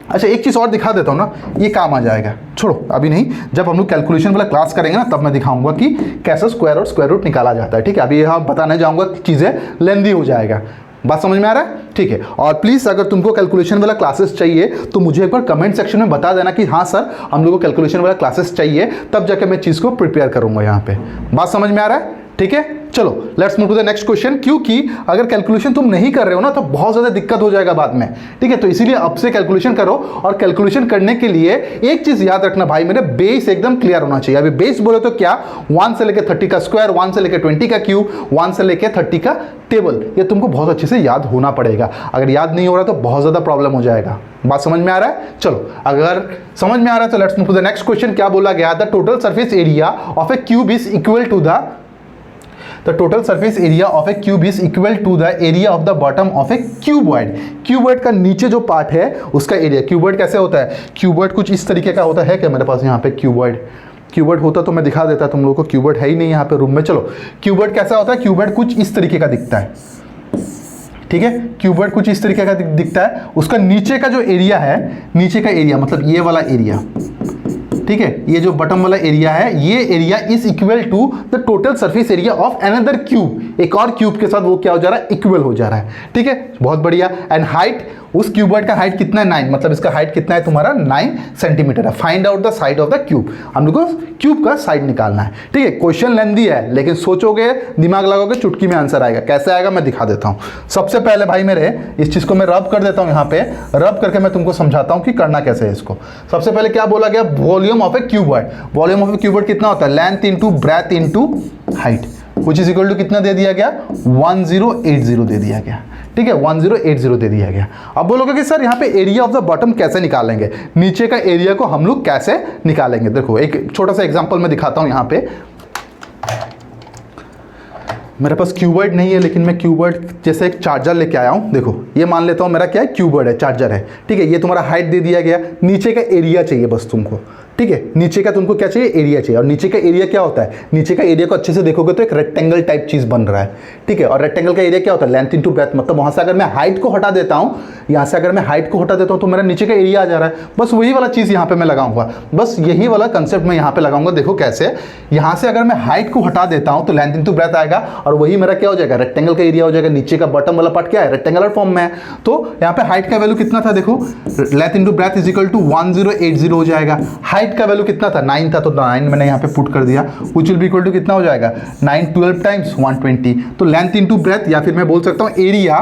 अच्छा एक चीज़ और दिखा देता हूँ ना, ये काम आ जाएगा, छोड़ो अभी नहीं, जब हम लोग कैलकुलेशन वाला क्लास करेंगे ना तब मैं दिखाऊंगा कि कैसे स्क्वायर और स्क्वायर रूट निकाला जाता है। ठीक है, अभी यहाँ बताने जाऊँगा, चीज़ें लेंदी हो जाएगा। बात समझ में आ रहा है? ठीक है। और प्लीज़ अगर तुमको कैलकुलेशन वाला क्लासेस चाहिए तो मुझे एक बार कमेंट सेक्शन में बता देना कि हाँ सर हम लोग को कैलकुलेशन वाला क्लासेस चाहिए, तब जाकर मैं चीज़ को प्रिपेयर करूँगा यहाँ पे। बात समझ में आ रहा है? ठीक है, चलो let's move to the next question. क्योंकि अगर कैलकुलेशन तुम नहीं कर रहे हो ना तो बहुत ज़्यादा दिक्कत हो जाएगा बाद में। ठीक है, तो इसीलिए अब से कैलकुलेशन करो। और कैलकुलेशन करने के लिए एक चीज़ याद रखना भाई, मेरे बेस एकदम क्लियर होना चाहिए। अभी बेस बोले तो क्या, 1 से लेकर 30 का स्क्वायर, 1 से लेकर 20 का क्यूब, 1 से लेकर 30 का टेबल, ये तुमको बहुत अच्छे से याद होना पड़ेगा। अगर याद नहीं हो रहा तो बहुत ज़्यादा प्रॉब्लम हो जाएगा। बात समझ में आ रहा है? चलो अगर समझ में आ रहा है तो let's move to the next question. क्या बोला गया, the total surface area of a cube is equal to the total surface area of a cube is equal to the area of the bottom of a cuboid। Cuboid का नीचे जो part है उसका area. Cuboid कैसे होता है, cuboid कुछ इस तरीके का होता है। क्या मेरे पास यहाँ पे क्यूबॉइड होता तो मैं दिखा देता तुम लोगों को। क्यूबॉइड है ही नहीं यहाँ पे रूम में। चलो क्यूबॉइड कैसा होता है, क्यूबॉइड कुछ इस तरीके का दिखता है। ठीक है, क्यूबॉइड कुछ इस तरीके का दिखता है। उसका नीचे का जो एरिया है, नीचे का एरिया मतलब ये वाला एरिया, ठीक है, ये जो बटम वाला एरिया है, ये area is equal to the total surface area of another cube. एक और क्यूब के साथ वो क्या हो जा रहा है, इक्वल हो जा रहा है। ठीक है, बहुत बढ़िया। एंड हाइट, उस क्यूबॉइड का हाइट कितना है 9, मतलब इसका हाइट कितना है तुम्हारा 9 सेंटीमीटर है। Find out the side of the cube, हम लोग को क्यूब का साइड निकालना है। ठीक है, क्वेश्चन लेंदी है लेकिन सोचोगे, दिमाग लगाओगे, चुटकी में आंसर आएगा। कैसे आएगा मैं दिखा देता हूँ। सबसे पहले भाई मेरे इस चीज़ को मैं रब कर देता हूँ, यहाँ पे रब करके मैं तुमको समझाता हूँ कि करना कैसे है इसको। सबसे पहले क्या बोला गया, volume of a cuboid. Volume of a cuboid कितना होता है, length into breadth into height, which is equal to कितना दे दिया गया, 1080 दे दिया गया। ठीक है, 1080 दे दिया गया। अब बोलोगे कि सर यहाँ पे एरिया ऑफ द बॉटम कैसे निकालेंगे, नीचे का एरिया को हम लोग कैसे निकालेंगे। देखो एक छोटा सा एग्जांपल मैं दिखाता हूँ। यहाँ पे मेरे पास क्यूबॉइड नहीं है लेकिन मैं क्यूबॉइड जैसे एक चार्जर लेके आया हूँ। देखो ये मान लेता हूँ मेरा क्या है, क्यूबॉइड है, चार्जर है। ठीक है, ये तुम्हारा हाइट दे दिया गया, नीचे का एरिया चाहिए बस तुमको। ठीक है, नीचे का तुमको क्या चाहिए, एरिया चाहिए। और नीचे का एरिया क्या होता है, नीचे का एरिया को अच्छे से देखोगे तो एक रेक्टेंगल टाइप चीज़ बन रहा है। ठीक है, और रेक्टेंगल का एरिया क्या होता है, लेंथ इंटू ब्रेथ। मतलब वहाँ से अगर मैं हाइट को हटा देता हूँ, यहाँ से अगर मैं हाइट को हटा देता हूँ तो मेरा नीचे का एरिया आ जा रहा है। बस वही वाला चीज़ यहाँ पे मैं लगाऊंगा, बस यही वाला कंसेप्ट मैं यहाँ पे लगाऊंगा। देखो कैसे, यहाँ से अगर मैं हाइट को हटा देता हूँ तो लेंथ इंटू ब्रेथ आएगा और वही मेरा क्या हो जाएगा, रेक्टेंगल का एरिया हो जाएगा। नीचे का बॉटम वाला पार्ट क्या है, रेक्टेंगुलर फॉर्म में है। तो यहाँ पे हाइट का वैल्यू कितना था, देखो length into breadth is equal to 1080 हो जाएगा। हाइट का वैल्यू कितना था, 9 था, तो 9 मैंने यहाँ पे पुट कर दिया, which will be equal to कितना हो जाएगा, 9 12 टाइम्स 120। तो लेंथ इंटू ब्रेथ, या फिर मैं बोल सकता हूँ area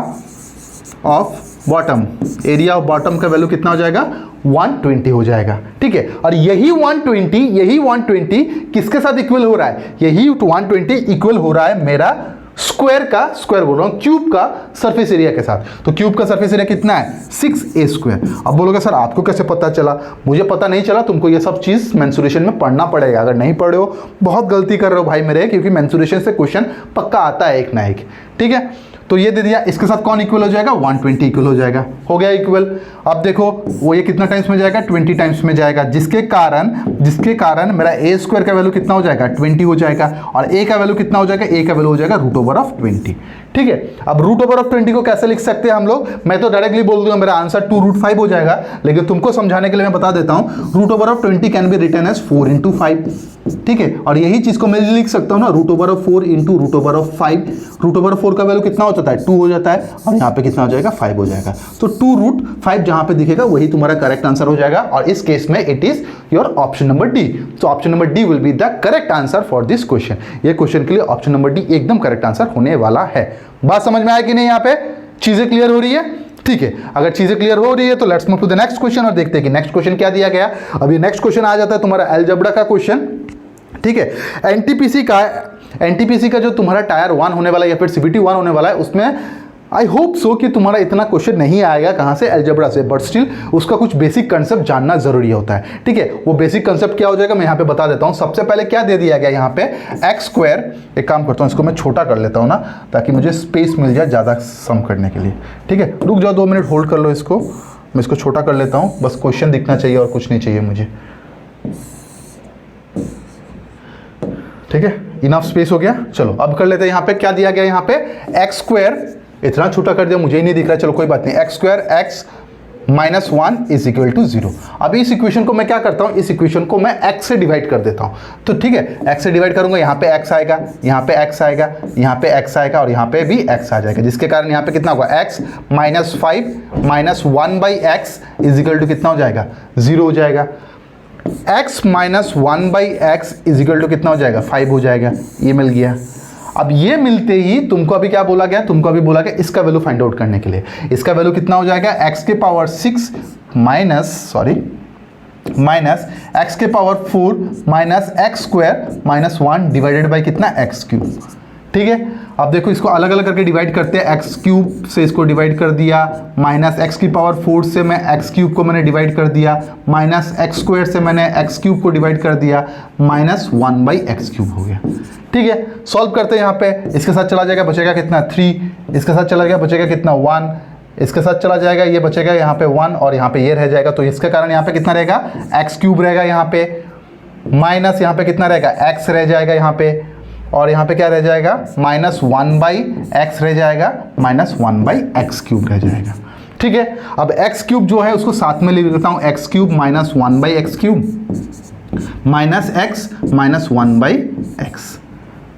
of bottom, area of bottom का वैल्यू कितना हो जाएगा, 120 हो जाएगा। ठीक है, और यही 120 किसके साथ इक्वल हो रहा है, यही 120 इक्वल हो रहा है मेरा स्क्वायर का स्क्वायर बोल रहा हूं, क्यूब का सरफेस एरिया के साथ। तो क्यूब का सरफेस एरिया कितना है 6a²। अब बोलोगे सर आपको कैसे पता चला? मुझे पता नहीं चला, तुमको ये सब चीज मेंसुरेशन में पढ़ना पड़ेगा। अगर नहीं पढ़े हो बहुत गलती कर रहे हो भाई मेरे, क्योंकि मेंसुरेशन से क्वेश्चन पक्का आता है एक ना एक। ठीक है, तो ये दे दिया, इसके साथ कौन इक्वल हो जाएगा 120 इक्वल हो जाएगा, हो गया इक्वल। अब देखो वो ये कितना टाइम्स में जाएगा 20 टाइम्स में जाएगा, जिसके कारण मेरा a² का वैल्यू कितना हो जाएगा 20 हो जाएगा, और a का वैल्यू कितना हो जाएगा, a का वैल्यू हो जाएगा √20। ठीक है, अब √20 को कैसे लिख सकते हैं हम लोग? मैं तो डायरेक्टली बोल दूंगा मेरा आंसर 2√5 हो जाएगा, लेकिन तुमको समझाने के लिए मैं बता देता हूं √20 कैन बी रिटन एज 4 × 5। ठीक है, और यही चीज को मैं लिख सकता हूं ना √4 × √5। √4 का वैल्यू कितना हो जाता है 2 हो जाता है, और यहाँ पे कितना हो जाएगा 5 हो जाएगा। तो 2√5 जहां पे दिखेगा वही तुम्हारा करेक्ट आंसर हो जाएगा, और इस केस में it is your option number D. So option number D will be the correct answer for this question. ये क्वेश्चन के लिए ऑप्शन नंबर डी एकदम करेक्ट आंसर होने वाला है। बात समझ में आया कि नहीं? यहाँ पे चीजें क्लियर हो रही है? ठीक है, अगर चीजें क्लियर हो रही है तो let's move to the next question और देखते हैं कि नेक्स्ट क्वेश्चन क्या दिया गया। अब ये नेक्स्ट क्वेश्चन आ जाता है तुम्हारा अलजेब्रा का क्वेश्चन। ठीक है, एनटीपीसी का जो तुम्हारा टायर 1 होने वाला है या फिर सीबीटी 1 होने वाला है, उसमें आई होप सो कि तुम्हारा इतना क्वेश्चन नहीं आएगा कहाँ से, अलजेब्रा से, बट स्टिल उसका कुछ बेसिक कंसेप्ट जानना जरूरी होता है। ठीक है, वो बेसिक कंसेप्ट क्या हो जाएगा मैं यहाँ पे बता देता हूँ। सबसे पहले क्या दे दिया गया यहाँ पे x²। एक काम करता हूँ, इसको मैं छोटा कर लेता हूँ ना, ताकि मुझे स्पेस मिल जाए ज़्यादा सम करने के लिए। ठीक है, रुक जाओ 2 मिनट होल्ड कर लो इसको, मैं इसको छोटा कर लेता हूँ, बस क्वेश्चन दिखना चाहिए और कुछ नहीं चाहिए मुझे। ठीक है, इनफ स्पेस हो गया। चलो अब कर लेते हैं, यहाँ पे क्या दिया गया, यहाँ पे x², इतना छोटा कर दिया मुझे ही नहीं दिख रहा, चलो कोई बात नहीं, x² x - 1 is equal to 0। अब इस इक्वेशन को मैं क्या करता हूँ, इस इक्वेशन को मैं x से डिवाइड कर देता हूँ। तो ठीक है, x से डिवाइड करूंगा, यहाँ पे x आएगा, यहाँ पे x आएगा, यहाँ पे x आएगा, और यहाँ पे भी x आ जाएगा, जिसके कारण यहाँ पे कितना होगा x - 5 - 1/x is equal to कितना हो जाएगा 0 हो जाएगा। x - 1/x is equal to कितना हो जाएगा 5 हो जाएगा। ये मिल गया। अब ये मिलते ही तुमको अभी क्या बोला गया, तुमको अभी बोला गया इसका वैल्यू फाइंड आउट करने के लिए। इसका वैल्यू कितना हो जाएगा x के पावर 6 माइनस x के power 4 minus x² - 1 divided by कितना x³। ठीक है, अब देखो इसको अलग अलग करके डिवाइड करते हैं। x³ से इसको डिवाइड कर दिया, माइनस x की पावर 4 से मैं x³ को मैंने डिवाइड कर दिया, माइनस x² से मैंने x³ को डिवाइड कर दिया, -1/x³ हो गया। ठीक है, सॉल्व करते हैं। यहाँ पे इसके साथ चला जाएगा, बचेगा कितना 3, इसके साथ चला गया बचेगा कितना 1, इसके साथ चला जाएगा ये बचेगा यहाँ पे 1, और यहाँ पे ये रह जाएगा। तो इसके कारण यहाँ पे कितना रहेगा x³ रहेगा, यहाँ पे माइनस यहाँ पे कितना रहेगा x रह जाएगा यहाँ पे, और यहाँ पे क्या रह जाएगा -1/x रह जाएगा, -1/x³ रह जाएगा। ठीक है, अब x³ जो है उसको साथ में लिख लेता हूँ, x³ - 1/x³ -x - 1/x।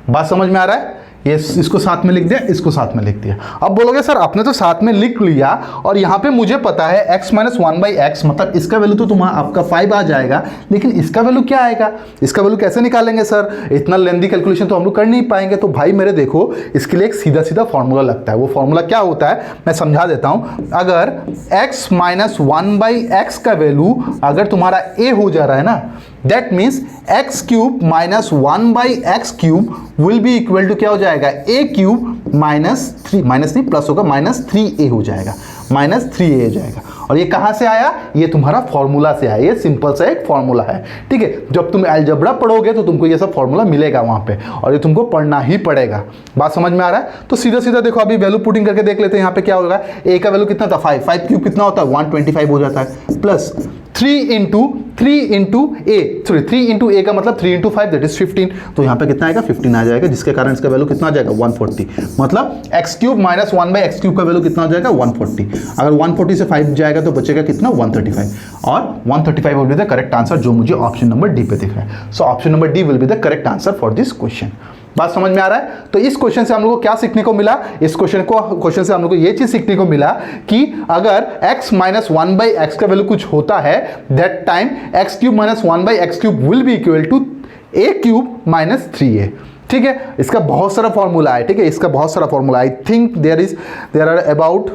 बात समझ में आ रहा है? ये इसको साथ में लिख दिया, इसको साथ में लिख दिया। अब बोलोगे सर आपने तो साथ में लिख लिया और यहाँ पे मुझे पता है x - 1/x, मतलब इसका वैल्यू तो तुम्हारा आपका 5 आ जाएगा, लेकिन इसका वैल्यू क्या आएगा, इसका वैल्यू कैसे निकालेंगे सर? इतना लेंदी कैलकुलेशन तो हम लोग कर नहीं पाएंगे। तो भाई मेरे देखो, इसके लिए एक सीधा सीधा फॉर्मूला लगता है। वो फॉर्मूला क्या होता है मैं समझा देता हूँ। अगर x - 1/x का वैल्यू अगर तुम्हारा a हो जा रहा है ना, that means x³ - 1/x³ will be equal to क्या हो जाएगा a³ -3, माइनस नहीं प्लस होगा, -3a हो जाएगा, -3a हो जाएगा। और ये कहाँ से आया? ये तुम्हारा फॉर्मूला से आया। ये सिंपल सा एक फॉर्मूला है। ठीक है, जब तुम अलजेब्रा पढ़ोगे तो तुमको ये सब फॉर्मूला मिलेगा वहाँ पे, और ये तुमको पढ़ना ही पड़ेगा। बात समझ में आ रहा है? तो सीधा सीधा देखो, अभी वैल्यू पुटिंग करके देख लेते हैं। यहाँ पे क्या होगा, a का वैल्यू कितना था 5, 5³ कितना होता है 125 हो जाता है, प्लस 3 into a का मतलब 3 into 5 दैट इज 15। तो यहाँ पे कितना आएगा 15 आ जाएगा, जिसके कारण इसका वैल्यू कितना आ जाएगा 140। मतलब x³ - 1/x³ का वैल्यू कितना हो जाएगा 140। अगर 140 से 5 जाएगा तो बचेगा कितना 135, और 135 will be the correct answer, जो मुझे ऑप्शन नंबर डी पे दिख रहा है। So option number D will be the correct answer for this question. बात समझ में आ रहा है? तो इस क्वेश्चन से हम लोग को क्या सीखने को मिला? इस क्वेश्चन से हम लोग को ये चीज सीखने को मिला कि अगर x - 1/x का वैल्यू कुछ होता है, that time x³ - 1/x³ will be equal to a³ - 3a। ठीक है, इसका बहुत सारा फॉर्मूला है। ठीक है, इसका बहुत सारा formula, I think there are about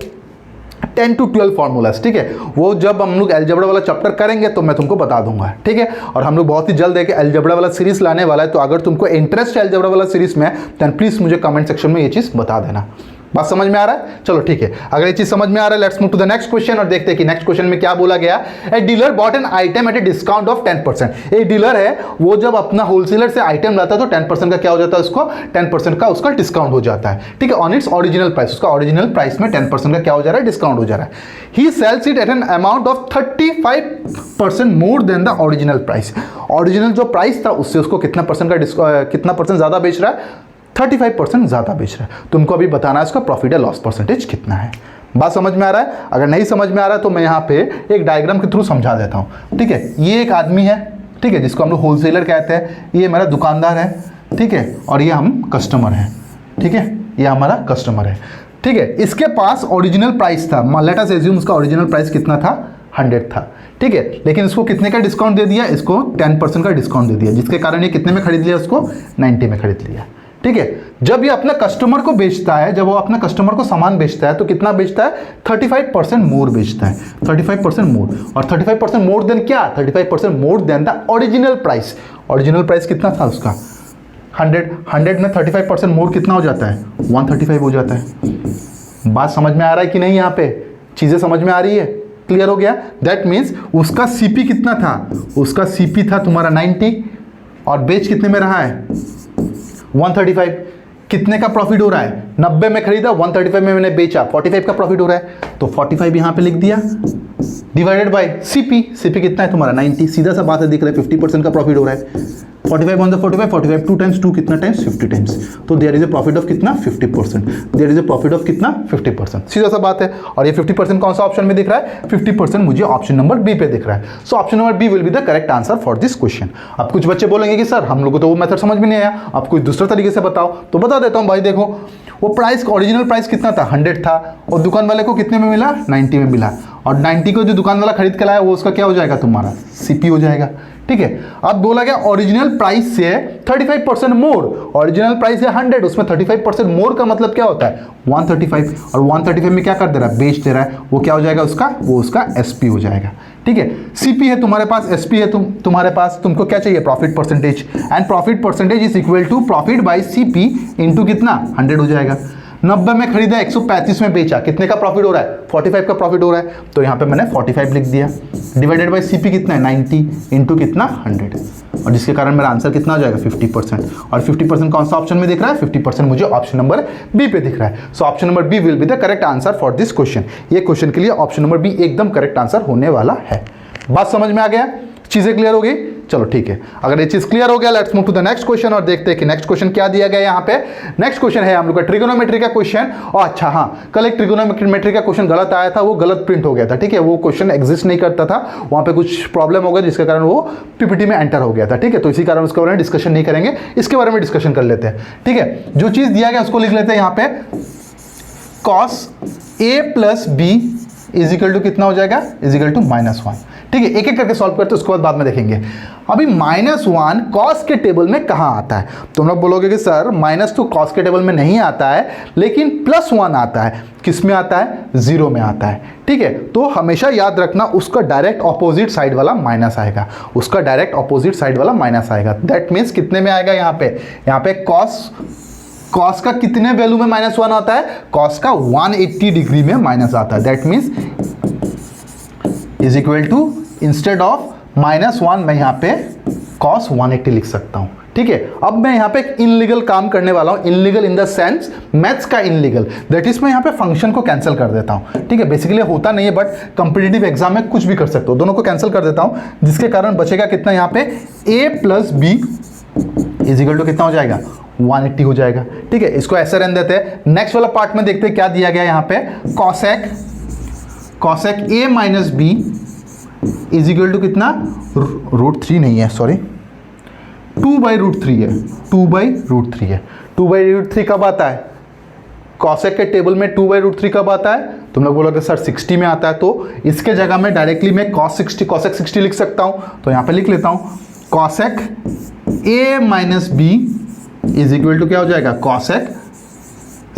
10 to 12 formulas, ठीक है। वो जब हम लोग अलजेब्रा वाला चैप्टर करेंगे तो मैं तुमको बता दूंगा, ठीक है। और हम लोग बहुत ही जल्द है कि अलजेब्रा वाला सीरीज लाने वाला है, तो अगर तुमको इंटरेस्ट है अलजेब्रा वाला सीरीज में देन प्लीज मुझे कमेंट सेक्शन में ये चीज़ बता देना। बात समझ में आ रहा है? चलो ठीक है, अगर ये चीज समझ में आ रहा है let's move to the next question और देखते हैं कि नेक्स्ट क्वेश्चन में क्या बोला गया। A dealer bought an item at a discount of 10%। एक डीलर है, वो जब अपना होलसेलर से आइटम लाता है तो 10% का क्या हो जाता है, उसको 10% का उसका डिस्काउंट हो जाता है, ठीक है, ऑन इट्स ओरिजिनल प्राइस। उसका ओरिजिनल प्राइस में 10% का क्या हो जा रहा है, डिस्काउंट हो जा रहा है। He sells it at an amount of 35% more than the original price. Original जो प्राइस था उससे उसको कितना परसेंट ज्यादा बेच रहा है, 35% ज़्यादा बेच रहा है। तुमको अभी बताना है इसका प्रॉफिट या लॉस परसेंटेज कितना है। बात समझ में आ रहा है? अगर नहीं समझ में आ रहा है तो मैं यहाँ पे एक डायग्राम के थ्रू समझा देता हूँ, ठीक है। ये एक आदमी है, ठीक है, जिसको हम लोग होलसेलर कहते हैं। ये मेरा दुकानदार है, ठीक है, और ये हम कस्टमर हैं, ठीक है, ये हमारा कस्टमर है, ठीक है। इसके पास ओरिजिनल प्राइस था, लेट अस अज्यूम उसका ओरिजिनल प्राइस कितना था, 100 था, ठीक है। लेकिन इसको कितने का डिस्काउंट दे दिया, इसको 10% का डिस्काउंट दे दिया, जिसके कारण ये कितने में खरीद लिया, उसको 90 में खरीद लिया, ठीक है। जब ये अपने कस्टमर को बेचता है, जब वो अपने कस्टमर को सामान बेचता है तो कितना बेचता है, 35% मोर बेचता है, 35% मोर। और 35% मोर देन क्या, 35% more than the original price. Original price कितना था उसका, 100 में 35% मोर कितना हो जाता है, 135 हो जाता है। बात समझ में आ रहा है कि नहीं? यहाँ पे चीजें समझ में आ रही है, क्लियर हो गया? दैट मीन्स उसका सीपी कितना था, उसका सीपी था तुम्हारा 90 और बेच कितने में रहा है, 135। कितने का प्रॉफिट हो रहा है, 90 में खरीदा, 135 में मैंने बेचा, 45 का प्रॉफिट हो रहा है। तो 45 यहां पे लिख दिया डिवाइडेड बाय सीपी। सीपी कितना है तुम्हारा 90, सीधा सा बात है, दिख रहा है 50% का प्रॉफिट हो रहा है। 45 ऑन द 45 2 टाइम्स 2 कितना टाइम्स, 50 टाइम्स। तो there is a profit of कितना, 50%। There is a profit of कितना, 50%। सीधा सा बात है। और ये 50% कौन सा ऑप्शन में दिख रहा है, 50% मुझे ऑप्शन नंबर बी पे दिख रहा है। So option number B will be the correct answer for this question. अब कुछ बच्चे बोलेंगे कि सर हम लोग को तो वो मेथड समझ में नहीं आया, आप कोई दूसरा तरीके से बताओ। तो बता देता हूँ भाई, देखो वो प्राइस, ओरिजिनल प्राइस कितना था, 100 था, और दुकान वाले को कितने में मिला, 90 में मिला। और 90 को जो दुकान वाला खरीद के लाया वो उसका क्या हो जाएगा, तुम्हारा सीपी हो जाएगा, ठीक है। अब बोला गया ओरिजिनल प्राइस से 35% मोर। ओरिजिनल प्राइस है 100, उसमें 35% मोर का मतलब क्या होता है, 135। और 135 में क्या कर दे रहा है, बेच दे रहा है, वो क्या हो जाएगा उसका, वो उसका एसपी हो जाएगा, ठीक है। सीपी है तुम्हारे पास, एसपी है तुम्हारे पास, तुमको क्या चाहिए, profit percentage. And profit percentage is equal to profit by CP into कितना, 100 हो जाएगा। 90 में खरीदा, 135 में बेचा, कितने का प्रॉफिट हो रहा है, 45 का प्रॉफिट हो रहा है। तो यहाँ पे मैंने 45 लिख दिया, डिवाइडेड बाय सीपी कितना है, 90 इंटू कितना, 100, और जिसके कारण मेरा आंसर कितना हो जाएगा, 50%। और 50% कौन सा ऑप्शन में दिख रहा है, 50% मुझे ऑप्शन नंबर बी पे दिख रहा है। So option number B will be the correct answer for this question. ये क्वेश्चन के लिए ऑप्शन नंबर बी एकदम करेक्ट आंसर होने वाला है। बात समझ में आ गया, चीजें क्लियर हो गई? चलो ठीक है, अगर ये चीज क्लियर हो गया let's move to the next question और देखते हैं कि नेक्स्ट क्वेश्चन क्या दिया गया यहाँ पे। नेक्स्ट क्वेश्चन है हम लोग का ट्रिगोनोमेट्री का क्वेश्चन। और अच्छा हाँ, कल एक ट्रिगोनोमेट्री का क्वेश्चन गलत आया था, वो गलत प्रिंट हो गया था, ठीक है। वो क्वेश्चन एग्जिस्ट नहीं करता था, वहां पे कुछ प्रॉब्लम हो गया जिसके कारण वो पीपीटी में एंटर हो गया था, ठीक है। तो इसी कारण उसके बारे में डिस्कशन नहीं करेंगे, इसके बारे में डिस्कशन कर लेते हैं, ठीक है। जो चीज दिया गया उसको लिख लेते हैं यहाँ पे, cos A plus B is equal to कितना हो जाएगा, इज इक्वल टू -1, ठीक है। एक एक करके सॉल्व करते उसके बाद में देखेंगे। अभी -1 कॉस के टेबल में कहाँ आता है? तुम लोग बोलोगे कि सर माइनस तो कॉस के टेबल में नहीं आता है, लेकिन +1 आता है। किस में आता है, 0 में आता है, ठीक है। तो हमेशा याद रखना उसका डायरेक्ट ऑपोजिट साइड वाला माइनस आएगा, उसका डायरेक्ट ऑपोजिट साइड वाला माइनस आएगा। दैट मीन्स कितने में आएगा, यहाँ पे कॉस का कितने वैल्यू में -1 आता है, कॉस का 180 डिग्री में माइनस आता है। That means is equal to, instead of -1 मैं यहाँ पे कॉस 180 लिख सकता हूँ, ठीक है। अब मैं यहाँ पे एक इनलीगल काम करने वाला हूँ, illegal in the sense maths का इनलीगल, दैट इज मैं यहाँ पे फंक्शन को कैंसिल कर देता हूँ, ठीक है। बेसिकली होता नहीं है बट कंपिटिटिव एग्जाम में कुछ भी कर सकते हो, दोनों को कैंसिल कर देता हूँ, जिसके कारण बचेगा कितना यहाँ पे, a plus B is equal to कितना हो जाएगा, 180 हो जाएगा, ठीक है। इसको ऐसे रहने देते हैं। नेक्स्ट वाला पार्ट में देखते हैं क्या दिया गया यहाँ पे, cosec a minus B is equal to कितना, √3 नहीं है, सॉरी 2/√3 है, 2/√3 है। 2/√3 कब आता है, कॉसेक के टेबल में 2/√3 कब आता है? तुम लोग बोलोगे सर 60 में आता है, तो इसके जगह में डायरेक्टली मैं कॉसेक 60 लिख सकता हूँ। तो यहाँ पे लिख लेता हूँ, cosec a minus B is equal to क्या हो जाएगा, कॉसेक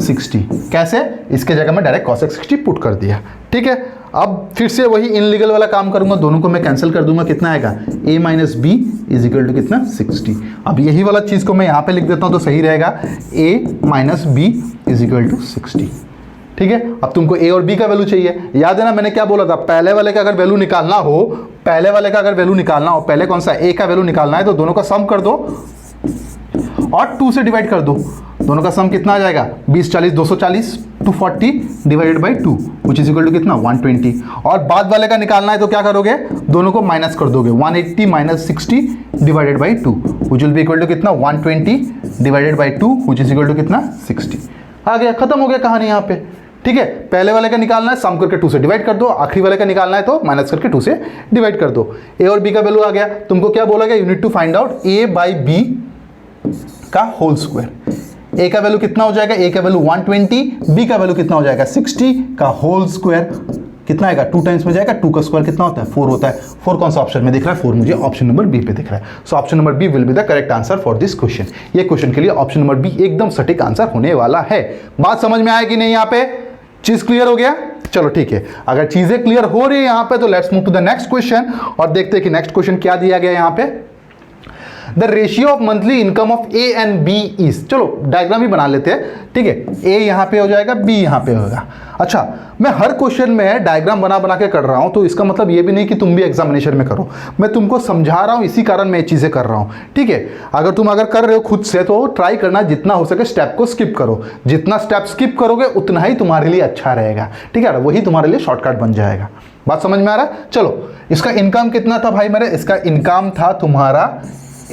60। कैसे? इसके जगह में डायरेक्ट कॉसेक 60 पुट कर दिया, ठीक है, अब फिर से वही इनलीगल वाला काम करूंगा, दोनों को मैं कैंसिल कर दूंगा, कितना आएगा a minus B is equal to कितना 60। अब यही वाला चीज़ को मैं यहाँ पे लिख देता हूँ तो सही रहेगा, a minus B is equal to 60। ठीक है, अब तुमको a और b का वैल्यू चाहिए। याद है ना मैंने क्या बोला था, पहले वाले का अगर वैल्यू निकालना हो, पहले कौन सा a का वैल्यू निकालना है तो दोनों का सम कर दो और 2 से डिवाइड कर दो। दोनों का सम कितना आ जाएगा 20 40 240 240 divided by 2 which is equal to कितना 120। और बाद वाले का निकालना है तो क्या करोगे, दोनों को माइनस कर दोगे, 180 minus 60 divided by 2 which will be equal to कितना 120 divided by 2 which is equal to कितना 60। आ गया, खत्म हो गया कहानी यहाँ पे। ठीक है, पहले वाले का निकालना है सम करके 2 से डिवाइड कर दो, आखिरी वाले का निकालना है तो माइनस करके 2 से डिवाइड कर दो। a और b का वैल्यू आ गया। तुमको क्या बोला गया, you need to find out a by b का होल स्क्वायर। a का वैल्यू कितना हो जाएगा, a का वैल्यू 120, b का वैल्यू कितना हो जाएगा 60 का होल स्क्वायर कितना आएगा 2 टाइम्स में जाएगा, 2 का स्क्वायर कितना होता है 4 होता है। 4 कौन सा ऑप्शन में दिख रहा है, 4 मुझे ऑप्शन नंबर बी पे दिख रहा है। So option number B will be the correct answer for this question. ये क्वेश्चन के लिए ऑप्शन नंबर बी एकदम सटीक आंसर होने वाला है। बात समझ में आया कि नहीं, यहाँ पे चीज क्लियर हो गया। चलो ठीक है, अगर चीजें क्लियर हो रही है यहाँ पे तो let's move to the next question और देखते हैं कि नेक्स्ट क्वेश्चन क्या दिया गया यहाँ पे। The ratio of monthly income of A and B is, चलो डायग्राम ही बना लेते हैं। ठीक है, ए यहाँ पे हो जाएगा, बी यहाँ पे होगा। अच्छा, मैं हर क्वेश्चन में डायग्राम बना बना के कर रहा हूँ तो इसका मतलब ये भी नहीं कि तुम भी एग्जामिनेशन में करो, मैं तुमको समझा रहा हूँ, इसी कारण मैं ये चीज़ें कर रहा हूँ। ठीक है, अगर तुम कर रहे हो खुद से तो ट्राई करना जितना हो सके स्टेप को स्किप करो, जितना स्टेप स्किप करोगे उतना ही तुम्हारे लिए अच्छा रहेगा। ठीक है, वही तुम्हारे लिए शॉर्टकट बन जाएगा। बात समझ में आ रहा है। चलो, इसका इनकम कितना था भाई मेरे, इसका इनकम था तुम्हारा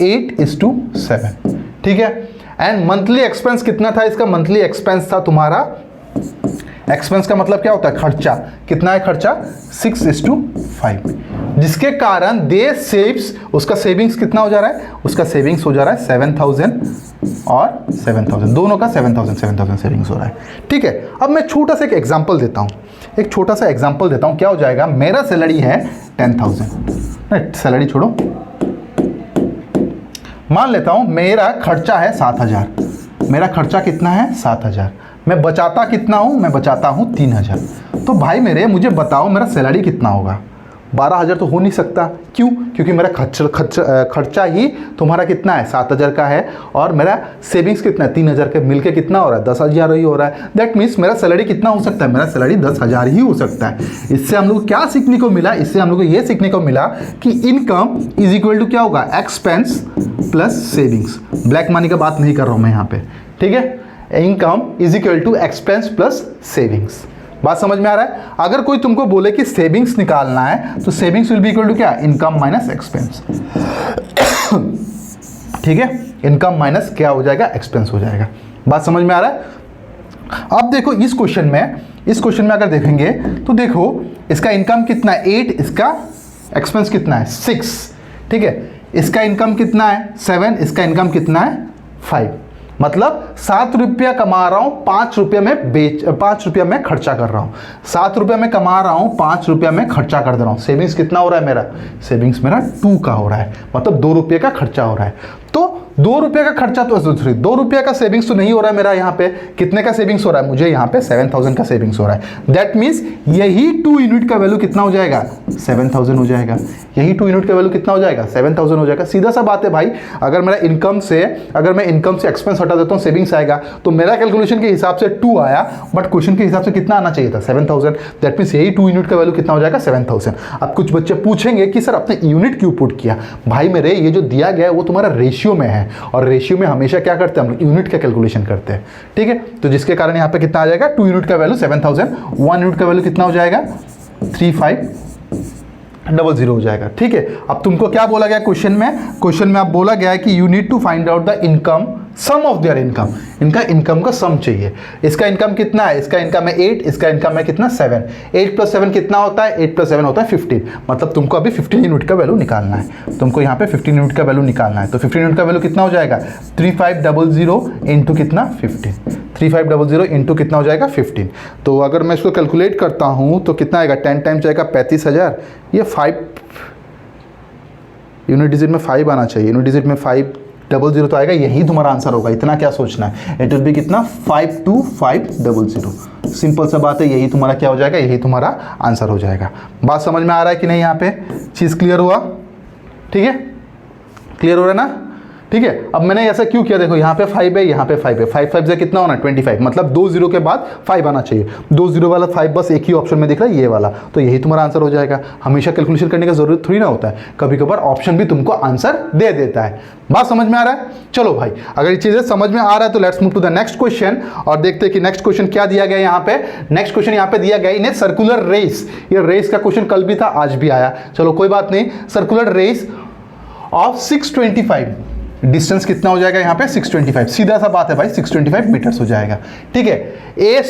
8:7। ठीक है, एंड मंथली एक्सपेंस कितना था, इसका मंथली एक्सपेंस था तुम्हारा, एक्सपेंस का मतलब क्या होता है खर्चा, कितना है खर्चा 6:5, जिसके कारण दे सेव्स, उसका सेविंग्स कितना हो जा रहा है, उसका सेविंग्स हो जा रहा है 7,000 और 7,000, दोनों का 7,000 सेविंग्स हो रहा है। ठीक है, अब मैं छोटा सा एक एग्जांपल देता हूँ, क्या हो जाएगा, मेरा सैलरी है 10,000, सैलरी छोड़ो, मान लेता हूं मेरा खर्चा है 7,000, मेरा खर्चा कितना है 7,000, मैं बचाता कितना हूं, मैं बचाता हूं 3,000। तो भाई मेरे मुझे बताओ मेरा सैलरी कितना होगा, 12,000 तो हो नहीं सकता। क्यों, क्योंकि मेरा खर्चा ही तुम्हारा कितना है 7,000 का है और मेरा सेविंग्स कितना है 3,000 के मिलके कितना हो रहा है 10,000 ही हो रहा है। दैट मीन्स मेरा सैलरी कितना हो सकता है, मेरा सैलरी 10,000 ही हो सकता है। इससे हम लोग क्या सीखने को मिला, इससे हम लोग को ये सीखने को मिला कि इनकम इज इक्वल टू क्या होगा, expense plus savings. Black money का बात नहीं कर रहा हूँ मैं यहाँ पे। ठीक है, income is equal to expense plus savings. बात समझ में आ रहा है। अगर कोई तुमको बोले कि सेविंग्स निकालना है तो savings will be equal to क्या, इनकम माइनस एक्सपेंस। ठीक है, इनकम माइनस क्या हो जाएगा, एक्सपेंस हो जाएगा। बात समझ में आ रहा है। अब देखो इस क्वेश्चन में अगर देखेंगे तो देखो इसका इनकम कितना है 8, इसका एक्सपेंस कितना है 6। ठीक है, इसका इनकम कितना है 7, इसका इनकम कितना है 5। मतलब 7 रुपया कमा रहा हूं, 5 रुपया में 5 रुपया में खर्चा कर रहा हूं। 7 रुपया में कमा रहा हूं, 5 रुपया में खर्चा कर दे रहा हूं। सेविंग्स कितना हो रहा है मेरा, सेविंग्स मेरा 2 का हो रहा है, मतलब 2 रुपये का खर्चा हो रहा है। तो 2 रुपये का खर्चा तो 2 रुपये का सेविंग्स तो नहीं हो रहा है मेरा। यहाँ पे कितने का सेविंग्स हो रहा है, मुझे यहाँ पे 7,000 का सेविंग्स हो रहा है। दैट मीन्स यही 2 यूनिट का वैल्यू कितना हो जाएगा 7,000 हो जाएगा। यही 2 यूनिट का वैल्यू कितना हो जाएगा 7,000 हो जाएगा। सीधा सा बात है भाई, अगर मैं इनकम से एक्सपेंस हटा देता हूँ सेविंग्स आएगा, तो मेरा कैलकुलेशन के हिसाब से 2 आया, बट क्वेश्चन के हिसाब से कितना आना चाहिए था 7,000। दैट मीन्स यही 2 यूनिट का वैल्यू कितना हो जाएगा 7,000। अब कुछ बच्चे पूछेंगे कि सर आपने यूनिट क्यों पुट किया। भाई मेरे ये जो दिया गया है वो तुम्हारा रेशियो में है, और रेशियो में हमेशा क्या करते हैं हम लोग, यूनिट का कैलकुलेशन करते हैं। ठीक है, तो जिसके कारण यहाँ पे कितना आ जाएगा 2 यूनिट का वैल्यू 7,000, 1 यूनिट का वैल्यू कितना हो जाएगा 3500 हो जाएगा। ठीक है, अब तुमको क्या बोला गया क्वेश्चन में आप बोला गया है कि you need to find out the income, sum of their income. इनका इनकम का सम चाहिए। इसका इनकम कितना है, इसका इनकम है 8, इसका इनकम है कितना 7। 8 + 7 कितना होता है, 8 + 7 होता है 15। मतलब तुमको अभी 15 यूनिट का वैल्यू निकालना है। तुमको यहाँ पे 15 यूनिट का वैल्यू निकालना है। तो 15 यूनिट का वैल्यू कितना हो जाएगा 3500 इंटू कितना 15। 3500 इंटू कितना हो जाएगा 15। तो अगर मैं इसको कैलकुलेट करता हूँ तो कितना आएगा, 10 टाइम्स जाएगा 35,000। ये 5 यूनिट डिजिट में 5 आना चाहिए, यूनिट डिजिट में 5 52500 तो आएगा, यही तुम्हारा आंसर होगा। इतना क्या सोचना है, इट विल बी कितना 52500। सिंपल सा बात है, यही तुम्हारा क्या हो जाएगा, यही तुम्हारा आंसर हो जाएगा। बात समझ में आ रहा है कि नहीं, यहाँ पे चीज़ क्लियर हुआ? ठीक है, क्लियर हो रहा है ना? ठीक है, अब मैंने ऐसा क्यों किया, देखो यहाँ पे 5 है, यहाँ पे 5 है, 5 5 से कितना होना, 25, मतलब 2 0 के बाद 5 आना चाहिए। 2 0 वाला 5 बस एक ही ऑप्शन में दिख रहा है, ये वाला, तो यही तुम्हारा आंसर हो जाएगा। हमेशा कैलकुलेशन करने की जरूरत थोड़ी ना होता है, कभी कभार ऑप्शन भी तुमको आंसर दे देता है। बात समझ में आ रहा है? चलो भाई, अगर ये चीज़ें समझ में आ रहा है तो let's move to the next question और देखते हैं कि नेक्स्ट क्वेश्चन क्या दिया गया यहाँ पे। नेक्स्ट क्वेश्चन यहाँ पे दिया गया इन ए सर्कुलर रेस। ये रेस का क्वेश्चन कल भी था, आज भी आया, चलो कोई बात नहीं। सर्कुलर रेस ऑफ 625, डिस्टेंस कितना हो जाएगा यहाँ पे 625, सीधा सा बात है भाई, 625 मीटर्स हो जाएगा। ठीक है, A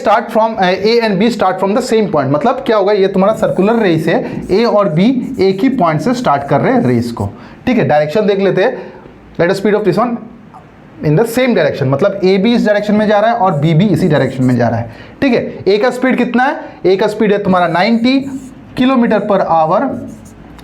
and B start from the same point, मतलब क्या होगा, ये तुम्हारा सर्कुलर रेस है, ए और बी एक ही पॉइंट से स्टार्ट कर रहे हैं रेस को। ठीक है, डायरेक्शन देख लेते हैं, let us speed of this one in the same direction, मतलब ए भी इस डायरेक्शन में जा रहा है और बी भी इसी डायरेक्शन में जा रहा है। ठीक है, ए का स्पीड कितना है, ए का स्पीड है तुम्हारा 90 किलोमीटर पर आवर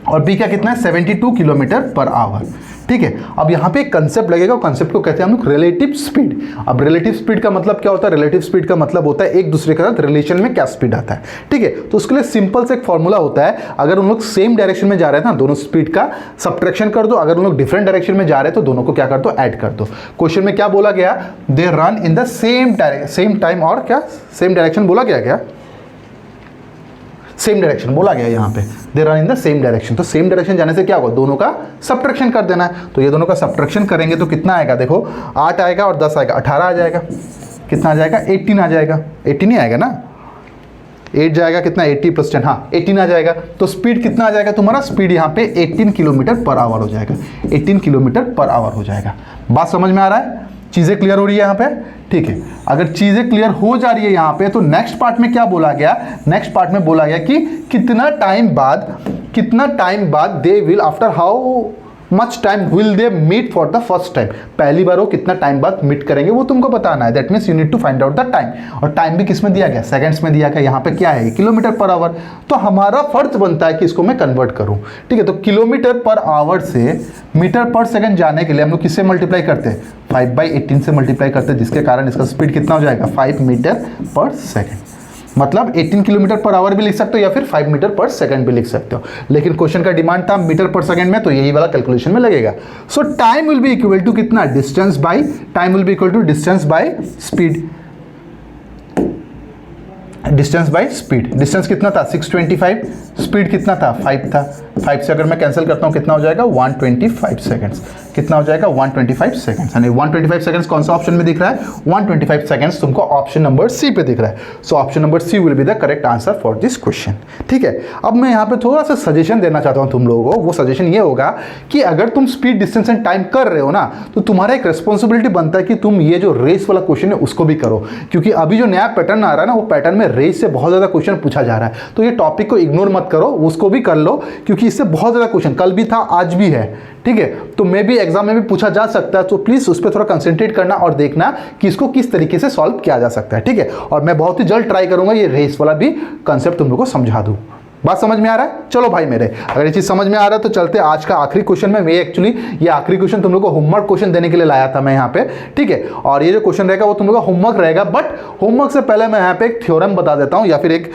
और बी का कितना है 72 किलोमीटर पर आवर। ठीक है, अब यहाँ पे एक कंसेप्ट लगेगा, कंसेप्ट को कहते हैं हम लोग रिलेटिव स्पीड। अब रिलेटिव स्पीड का मतलब क्या होता है, रिलेटिव स्पीड का मतलब होता है एक दूसरे के साथ रिलेशन में क्या स्पीड आता है। ठीक है, तो उसके लिए सिंपल से एक फॉर्मूला होता है, अगर उन लोग सेम डायरेक्शन में जा रहे हैं ना, दोनों स्पीड का सब्ट्रैक्शन कर दो, अगर उन लोग डिफरेंट डायरेक्शन में जा रहे हैं तो दोनों को क्या कर दो, ऐड कर दो। क्वेश्चन में क्या बोला गया, they run in the same time, और क्या सेम डायरेक्शन बोला गया, क्या सेम डायरेक्शन बोला गया यहाँ पे, they run in the same direction. तो सेम डायरेक्शन जाने से क्या होगा, दोनों का सब्ट्रैक्शन कर देना है। तो ये दोनों का सब्ट्रैक्शन करेंगे तो कितना आएगा, देखो 8 आएगा और 10 आएगा, 18 आ जाएगा। कितना आ जाएगा, 18 आ जाएगा, 18 ही आएगा ना, 8 जाएगा कितना, 80 + 10, हाँ 18 आ जाएगा। तो स्पीड कितना आ जाएगा तुम्हारा, स्पीड यहाँ पे 18 किलोमीटर पर आवर हो जाएगा, 18 किलोमीटर पर आवर हो जाएगा। बात समझ में आ रहा है, चीज़ें क्लियर हो रही है यहाँ पे? ठीक है, अगर चीज़ें क्लियर हो जा रही है यहाँ पे तो नेक्स्ट पार्ट में क्या बोला गया, नेक्स्ट पार्ट में बोला गया कि कितना टाइम बाद they will, after how much time will they meet for the first time, पहली बार वो कितना टाइम बाद मीट करेंगे वो तुमको बताना है। That means you need to find out the time, और टाइम भी किस में दिया गया, सेकंड्स में दिया गया। यहाँ पे क्या है, किलोमीटर पर आवर, तो हमारा फर्ज बनता है कि इसको मैं कन्वर्ट करूँ। ठीक है, तो किलोमीटर पर आवर से मीटर पर सेकंड जाने के लिए हम लोग किससे मल्टीप्लाई करते हैं, 5/18 से मल्टीप्लाई करते हैं, जिसके कारण इसका स्पीड कितना हो जाएगा, 5 मीटर पर सेकंड। मतलब 18 किलोमीटर पर आवर भी लिख सकते हो या फिर 5 मीटर पर सेकंड भी लिख सकते हो, लेकिन क्वेश्चन का डिमांड था मीटर पर सेकंड में, तो यही वाला कैलकुलेशन में लगेगा। So time will be equal to कितना, distance by time will be equal to distance by speed, distance by speed. Distance कितना था 625, स्पीड कितना था 5 था, 5 से अगर मैं कैंसिल करता हूँ कितना हो जाएगा 125 सेकंड्स, कितना हो जाएगा 125 सेकंड्स, यानी 125 सेकंड्स कौन सा ऑप्शन में दिख रहा है, 125 सेकंड्स तुमको ऑप्शन नंबर सी पे दिख रहा है। So option number C will be the correct answer for this question. ठीक है, अब मैं यहाँ पे थोड़ा सा सजेशन देना चाहता हूँ तुम लोगों को। वो सजेशन ये होगा कि अगर तुम स्पीड, डिस्टेंस एंड टाइम कर रहे हो ना, तो तुम्हारा एक रिस्पॉन्सिबिलिटी बनता है कि तुम ये जो रेस वाला क्वेश्चन है उसको भी करो, क्योंकि अभी जो नया पैटर्न आ रहा है ना, वो पैटर्न में रेस से बहुत ज़्यादा क्वेश्चन पूछा जा रहा है। तो ये टॉपिक को इग्नोर मत करो, उसको भी कर लो, क्योंकि इससे बहुत ज़्यादा क्वेश्चन कल भी था आज भी है। ठीक है, तो मे भी एग्जाम में भी पूछा जा सकता है, तो प्लीज़ उस पर थोड़ा कंसंट्रेट करना और देखना कि इसको किस तरीके से सॉल्व किया जा सकता है। ठीक है, और मैं बहुत ही जल्द ट्राई करूंगा ये रेस वाला भी कंसेप्ट तुम लोग को समझा दूं। बात समझ में आ रहा है? चलो भाई मेरे, अगर ये चीज़ समझ में आ रहा है तो चलते आज का आखिरी क्वेश्चन में। मैं एक्चुअली ये आखिरी क्वेश्चन तुम लोग को होमवर्क क्वेश्चन देने के लिए लाया था मैं यहाँ पे। ठीक है, और ये जो क्वेश्चन रहेगा वो तुम लोग का होमवर्क रहेगा, बट होमवर्क से पहले मैं यहाँ पे एक थ्योरम बता देता हूँ या फिर एक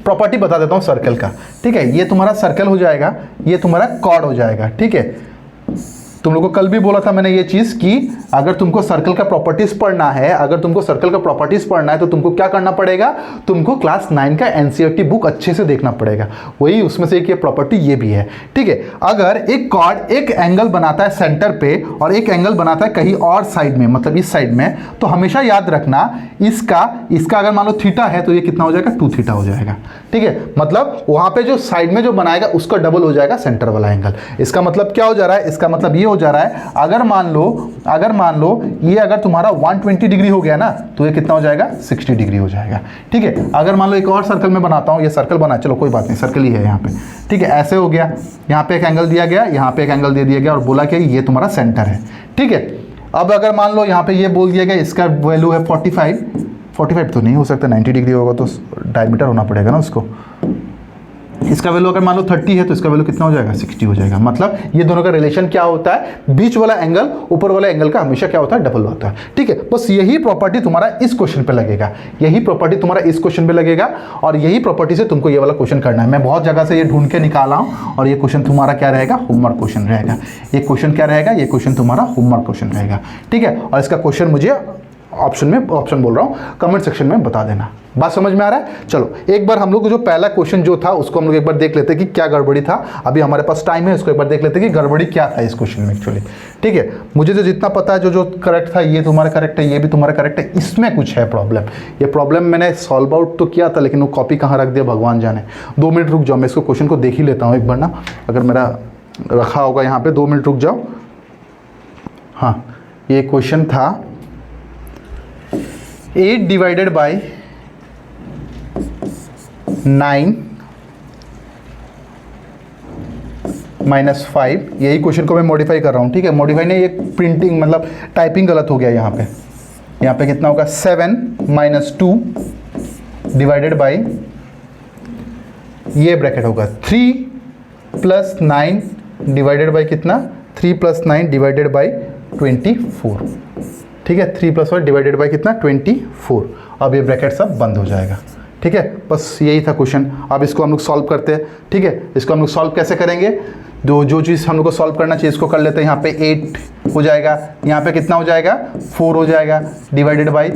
प्रॉपर्टी बता देता हूँ सर्कल का। ठीक है, ये तुम्हारा सर्कल हो जाएगा, ये तुम्हारा कॉर्ड हो जाएगा। ठीक है, तुम लोगों को कल भी बोला था मैंने ये चीज़ कि अगर तुमको सर्कल का प्रॉपर्टीज पढ़ना है, अगर तुमको सर्कल का प्रॉपर्टीज पढ़ना है तो तुमको क्या करना पड़ेगा, तुमको क्लास 9 का एनसीईआरटी बुक अच्छे से देखना पड़ेगा। वही उसमें से एक ये प्रॉपर्टी ये भी है। ठीक है, अगर एक कॉर्ड एक एंगल बनाता है सेंटर पे और एक एंगल बनाता है कहीं और साइड में, मतलब इस साइड में, तो हमेशा याद रखना इसका अगर मान लो थीटा है तो ये कितना हो जाएगा 2 थीटा हो जाएगा। ठीक है, मतलब वहां पे जो साइड में जो बनाएगा उसका डबल हो जाएगा सेंटर वाला एंगल। इसका मतलब क्या हो जा रहा है, इसका मतलब ये हो जा रहा है, अगर मान लो ये अगर तुम्हारा 120 डिग्री हो गया ना, तो ये कितना हो जाएगा 60 डिग्री हो जाएगा। ठीक है, अगर मान लो एक और सर्कल में बनाता हूं, ये सर्कल बना, चलो कोई बात नहीं, सर्कल ही है यहाँ पे। ठीक है, ऐसे हो गया, यहाँ पे एक एंगल दिया गया, यहाँ पे एक एंगल दे दिया गया और बोला कि ये तुम्हारा सेंटर है। ठीक है, अब अगर मान लो यहाँ पे ये बोल दिया गया इसका वैल्यू है 45 तो नहीं हो सकता, 90 डिग्री होगा तो डायमीटर होना पड़ेगा ना उसको। इसका वैल्यू अगर मान लो 30 है तो इसका वैल्यू कितना हो जाएगा 60 हो जाएगा। मतलब ये दोनों का रिलेशन क्या होता है, बीच वाला एंगल ऊपर वाला एंगल का हमेशा क्या होता है, डबल होता है। ठीक है, बस यही प्रॉपर्टी तुम्हारा इस क्वेश्चन पे लगेगा, यही प्रॉपर्टी तुम्हारा इस क्वेश्चन पे लगेगा और यही प्रॉपर्टी से तुमको ये वाला क्वेश्चन करना है। मैं बहुत जगह से ये ढूंढ के निकाला हूँ और ये क्वेश्चन तुम्हारा क्या रहेगा, होमवर्क क्वेश्चन रहेगा। ये क्वेश्चन क्या रहेगा, ये क्वेश्चन तुम्हारा होमवर्क क्वेश्चन रहेगा। ठीक है, और इसका क्वेश्चन मुझे ऑप्शन बोल रहा हूँ, कमेंट सेक्शन में बता देना। बात समझ में आ रहा है? चलो एक बार हम लोग जो पहला क्वेश्चन जो था उसको हम लोग एक बार देख लेते हैं कि क्या गड़बड़ी था। अभी हमारे पास टाइम है, उसको एक बार देख लेते हैं कि गड़बड़ी क्या था इस क्वेश्चन में एक्चुअली। ठीक है, मुझे जो जितना पता है जो करेक्ट था ये तुम्हारा करेक्ट है, ये भी तुम्हारा करेक्ट है। इसमें कुछ है प्रॉब्लम, ये प्रॉब्लम मैंने सॉल्व आउट तो किया था लेकिन वो कॉपी कहाँ रख दिया भगवान जाने। 2 मिनट रुक जाओ, मैं इसको क्वेश्चन को देख ही लेता हूँ एक बार ना, अगर मेरा रखा होगा यहाँ पे। 2 मिनट रुक जाओ। हाँ, ये क्वेश्चन था 8 डिवाइडेड बाई 9 माइनस 5, यही क्वेश्चन को मैं मॉडिफाई कर रहा हूँ। ठीक है, मॉडिफाई नहीं, ये प्रिंटिंग मतलब टाइपिंग गलत हो गया यहाँ पे कितना होगा 7 माइनस 2 डिवाइडेड बाई, ये ब्रैकेट होगा 3 प्लस 9 डिवाइडेड बाई कितना, 3 प्लस 9 डिवाइडेड बाई 24। ठीक है, 3 प्लस 1 डिवाइडेड बाई कितना 24। अब ये ब्रैकेट सब बंद हो जाएगा। ठीक है, बस यही था क्वेश्चन। अब इसको हम लोग सॉल्व करते हैं। ठीक है, इसको हम लोग सॉल्व कैसे करेंगे, जो चीज़ हम लोग को सॉल्व करना चाहिए इसको कर लेते हैं। यहाँ पे 8 हो जाएगा, यहाँ पे कितना हो जाएगा 4 हो जाएगा, डिवाइडेड बाई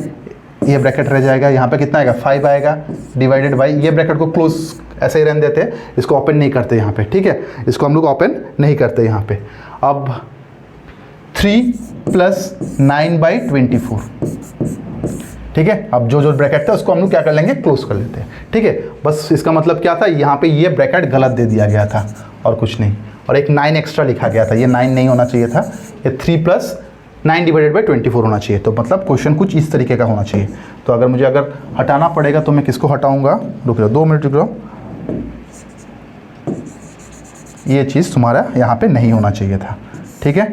ये ब्रैकेट रह जाएगा, यहाँ पे कितना आएगा 5 आएगा, डिवाइडेड बाई ये ब्रैकेट को क्लोज ऐसे ही रहने देते हैं, इसको ओपन नहीं करते यहाँ पे। ठीक है, इसको हम लोग ओपन नहीं करते यहाँ पे। अब 3 प्लस 9 बाई 24। ठीक है, अब जो ब्रैकेट था उसको हम लोग क्या कर लेंगे, क्लोज कर लेते हैं। ठीक है, बस इसका मतलब क्या था, यहाँ पे ये ब्रैकेट गलत दे दिया गया था और कुछ नहीं, और एक 9 एक्स्ट्रा लिखा गया था, ये 9 नहीं होना चाहिए था, ये 3 प्लस 9 डिवाइडेड बाई 24 होना चाहिए। तो मतलब क्वेश्चन कुछ इस तरीके का होना चाहिए। तो अगर मुझे हटाना पड़ेगा तो मैं किसको हटाऊंगा, रुक जाओ 2 मिनट रुक जाओ। ये चीज़ तुम्हारा यहाँ पे नहीं होना चाहिए था। ठीक है,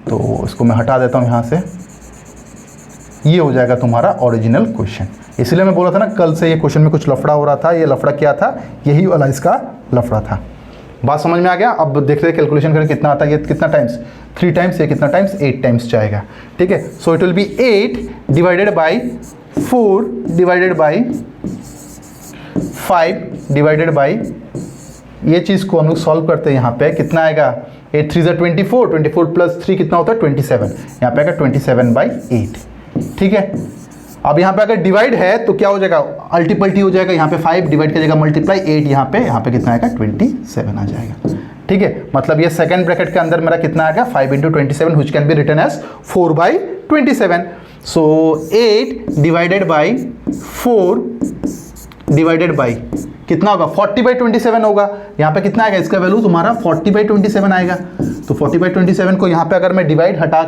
तो इसको मैं हटा देता हूँ यहाँ से। ये हो जाएगा तुम्हारा ओरिजिनल क्वेश्चन। इसलिए मैं बोला था ना कल से ये क्वेश्चन में कुछ लफड़ा हो रहा था। ये लफड़ा क्या था, यही वाला इसका लफड़ा था। बात समझ में आ गया? अब देखते हैं कैलकुलेशन करें कितना आता है। ये कितना टाइम्स 3 टाइम्स, ये कितना टाइम्स 8 टाइम्स जाएगा। ठीक है, so it will be 8 divided by 4 divided by 5 divided by, ये चीज़ को हम लोग सॉल्व करते हैं। यहाँ पे कितना आएगा, 8 3 ज़ा 24, 24 प्लस 3 कितना होता है 27, यहाँ पे आएगा 27/8। ठीक है, अब यहाँ पे अगर डिवाइड है तो क्या हो जाएगा, अल्टीपल्टी हो जाएगा। यहाँ पे 5 डिवाइड करेगा मल्टीप्लाई 8, यहाँ पे कितना आएगा 27 आ जाएगा। ठीक है, मतलब ये सेकंड ब्रैकेट के अंदर मेरा कितना आएगा 5 × 27 which can be written as 4/27। So 8 divided by 4 divided by कितना होगा 40/27 होगा। यहाँ पे कितना आएगा, इसका वैल्यू तुम्हारा 40/27 आएगा। तो 40/27 को यहाँ पे अगर मैं डिवाइड हटा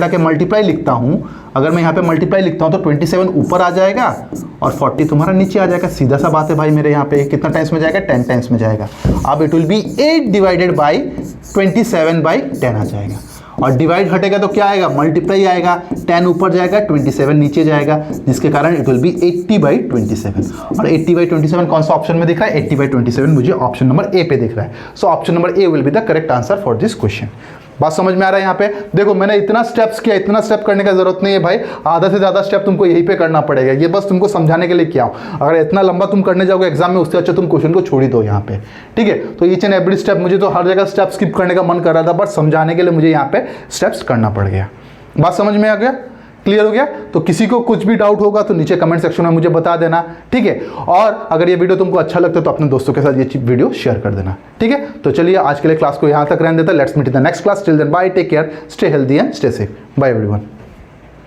के मल्टीप्लाई लिखता हूँ, अगर मैं यहाँ पे मल्टीप्लाई लिखता हूँ तो 27 ऊपर आ जाएगा और 40 तुम्हारा नीचे आ जाएगा। सीधा सा बात है भाई, मेरे यहाँ पे कितना टाइम्स में जाएगा 10 टाइम्स में जाएगा। अब it will be 8 divided by 27/10 आ जाएगा। और डिवाइड हटेगा तो क्या आएगा, मल्टीप्लाई आएगा, 10 ऊपर जाएगा 27 नीचे जाएगा, जिसके कारण इट विल बी 80/27। और 80/27 कौन सा ऑप्शन में दिख रहा है, 80/27 मुझे ऑप्शन नंबर ए पे दिख रहा है। So option number A will be the correct answer for this question. बात समझ में आ रहा है? यहाँ पे देखो मैंने इतना स्टेप्स किया, इतना स्टेप करने का जरूरत नहीं है भाई, आधा से ज़्यादा स्टेप तुमको यहीं पे करना पड़ेगा। ये बस तुमको समझाने के लिए किया हूँ। अगर इतना लंबा तुम करने जाओगे एग्जाम में, उससे अच्छा तुम क्वेश्चन को छोड़ ही दो यहाँ पे। ठीक है, तो ईच एंड एवरी स्टेप, मुझे तो हर जगह स्टेप स्किप करने का मन कर रहा था, बट समझाने के लिए मुझे यहाँ पे स्टेप्स करना पड़ गया। बात समझ में आ गया, क्लियर हो गया? तो किसी को कुछ भी डाउट होगा तो नीचे कमेंट सेक्शन में मुझे बता देना। ठीक है, और अगर ये वीडियो तुमको अच्छा लगता है तो अपने दोस्तों के साथ ये वीडियो शेयर कर देना। ठीक है, तो चलिए आज के लिए क्लास को यहाँ तक रहने देता है। Let's meet in the next class. Till then bye, take care, stay healthy and stay safe. Bye everyone.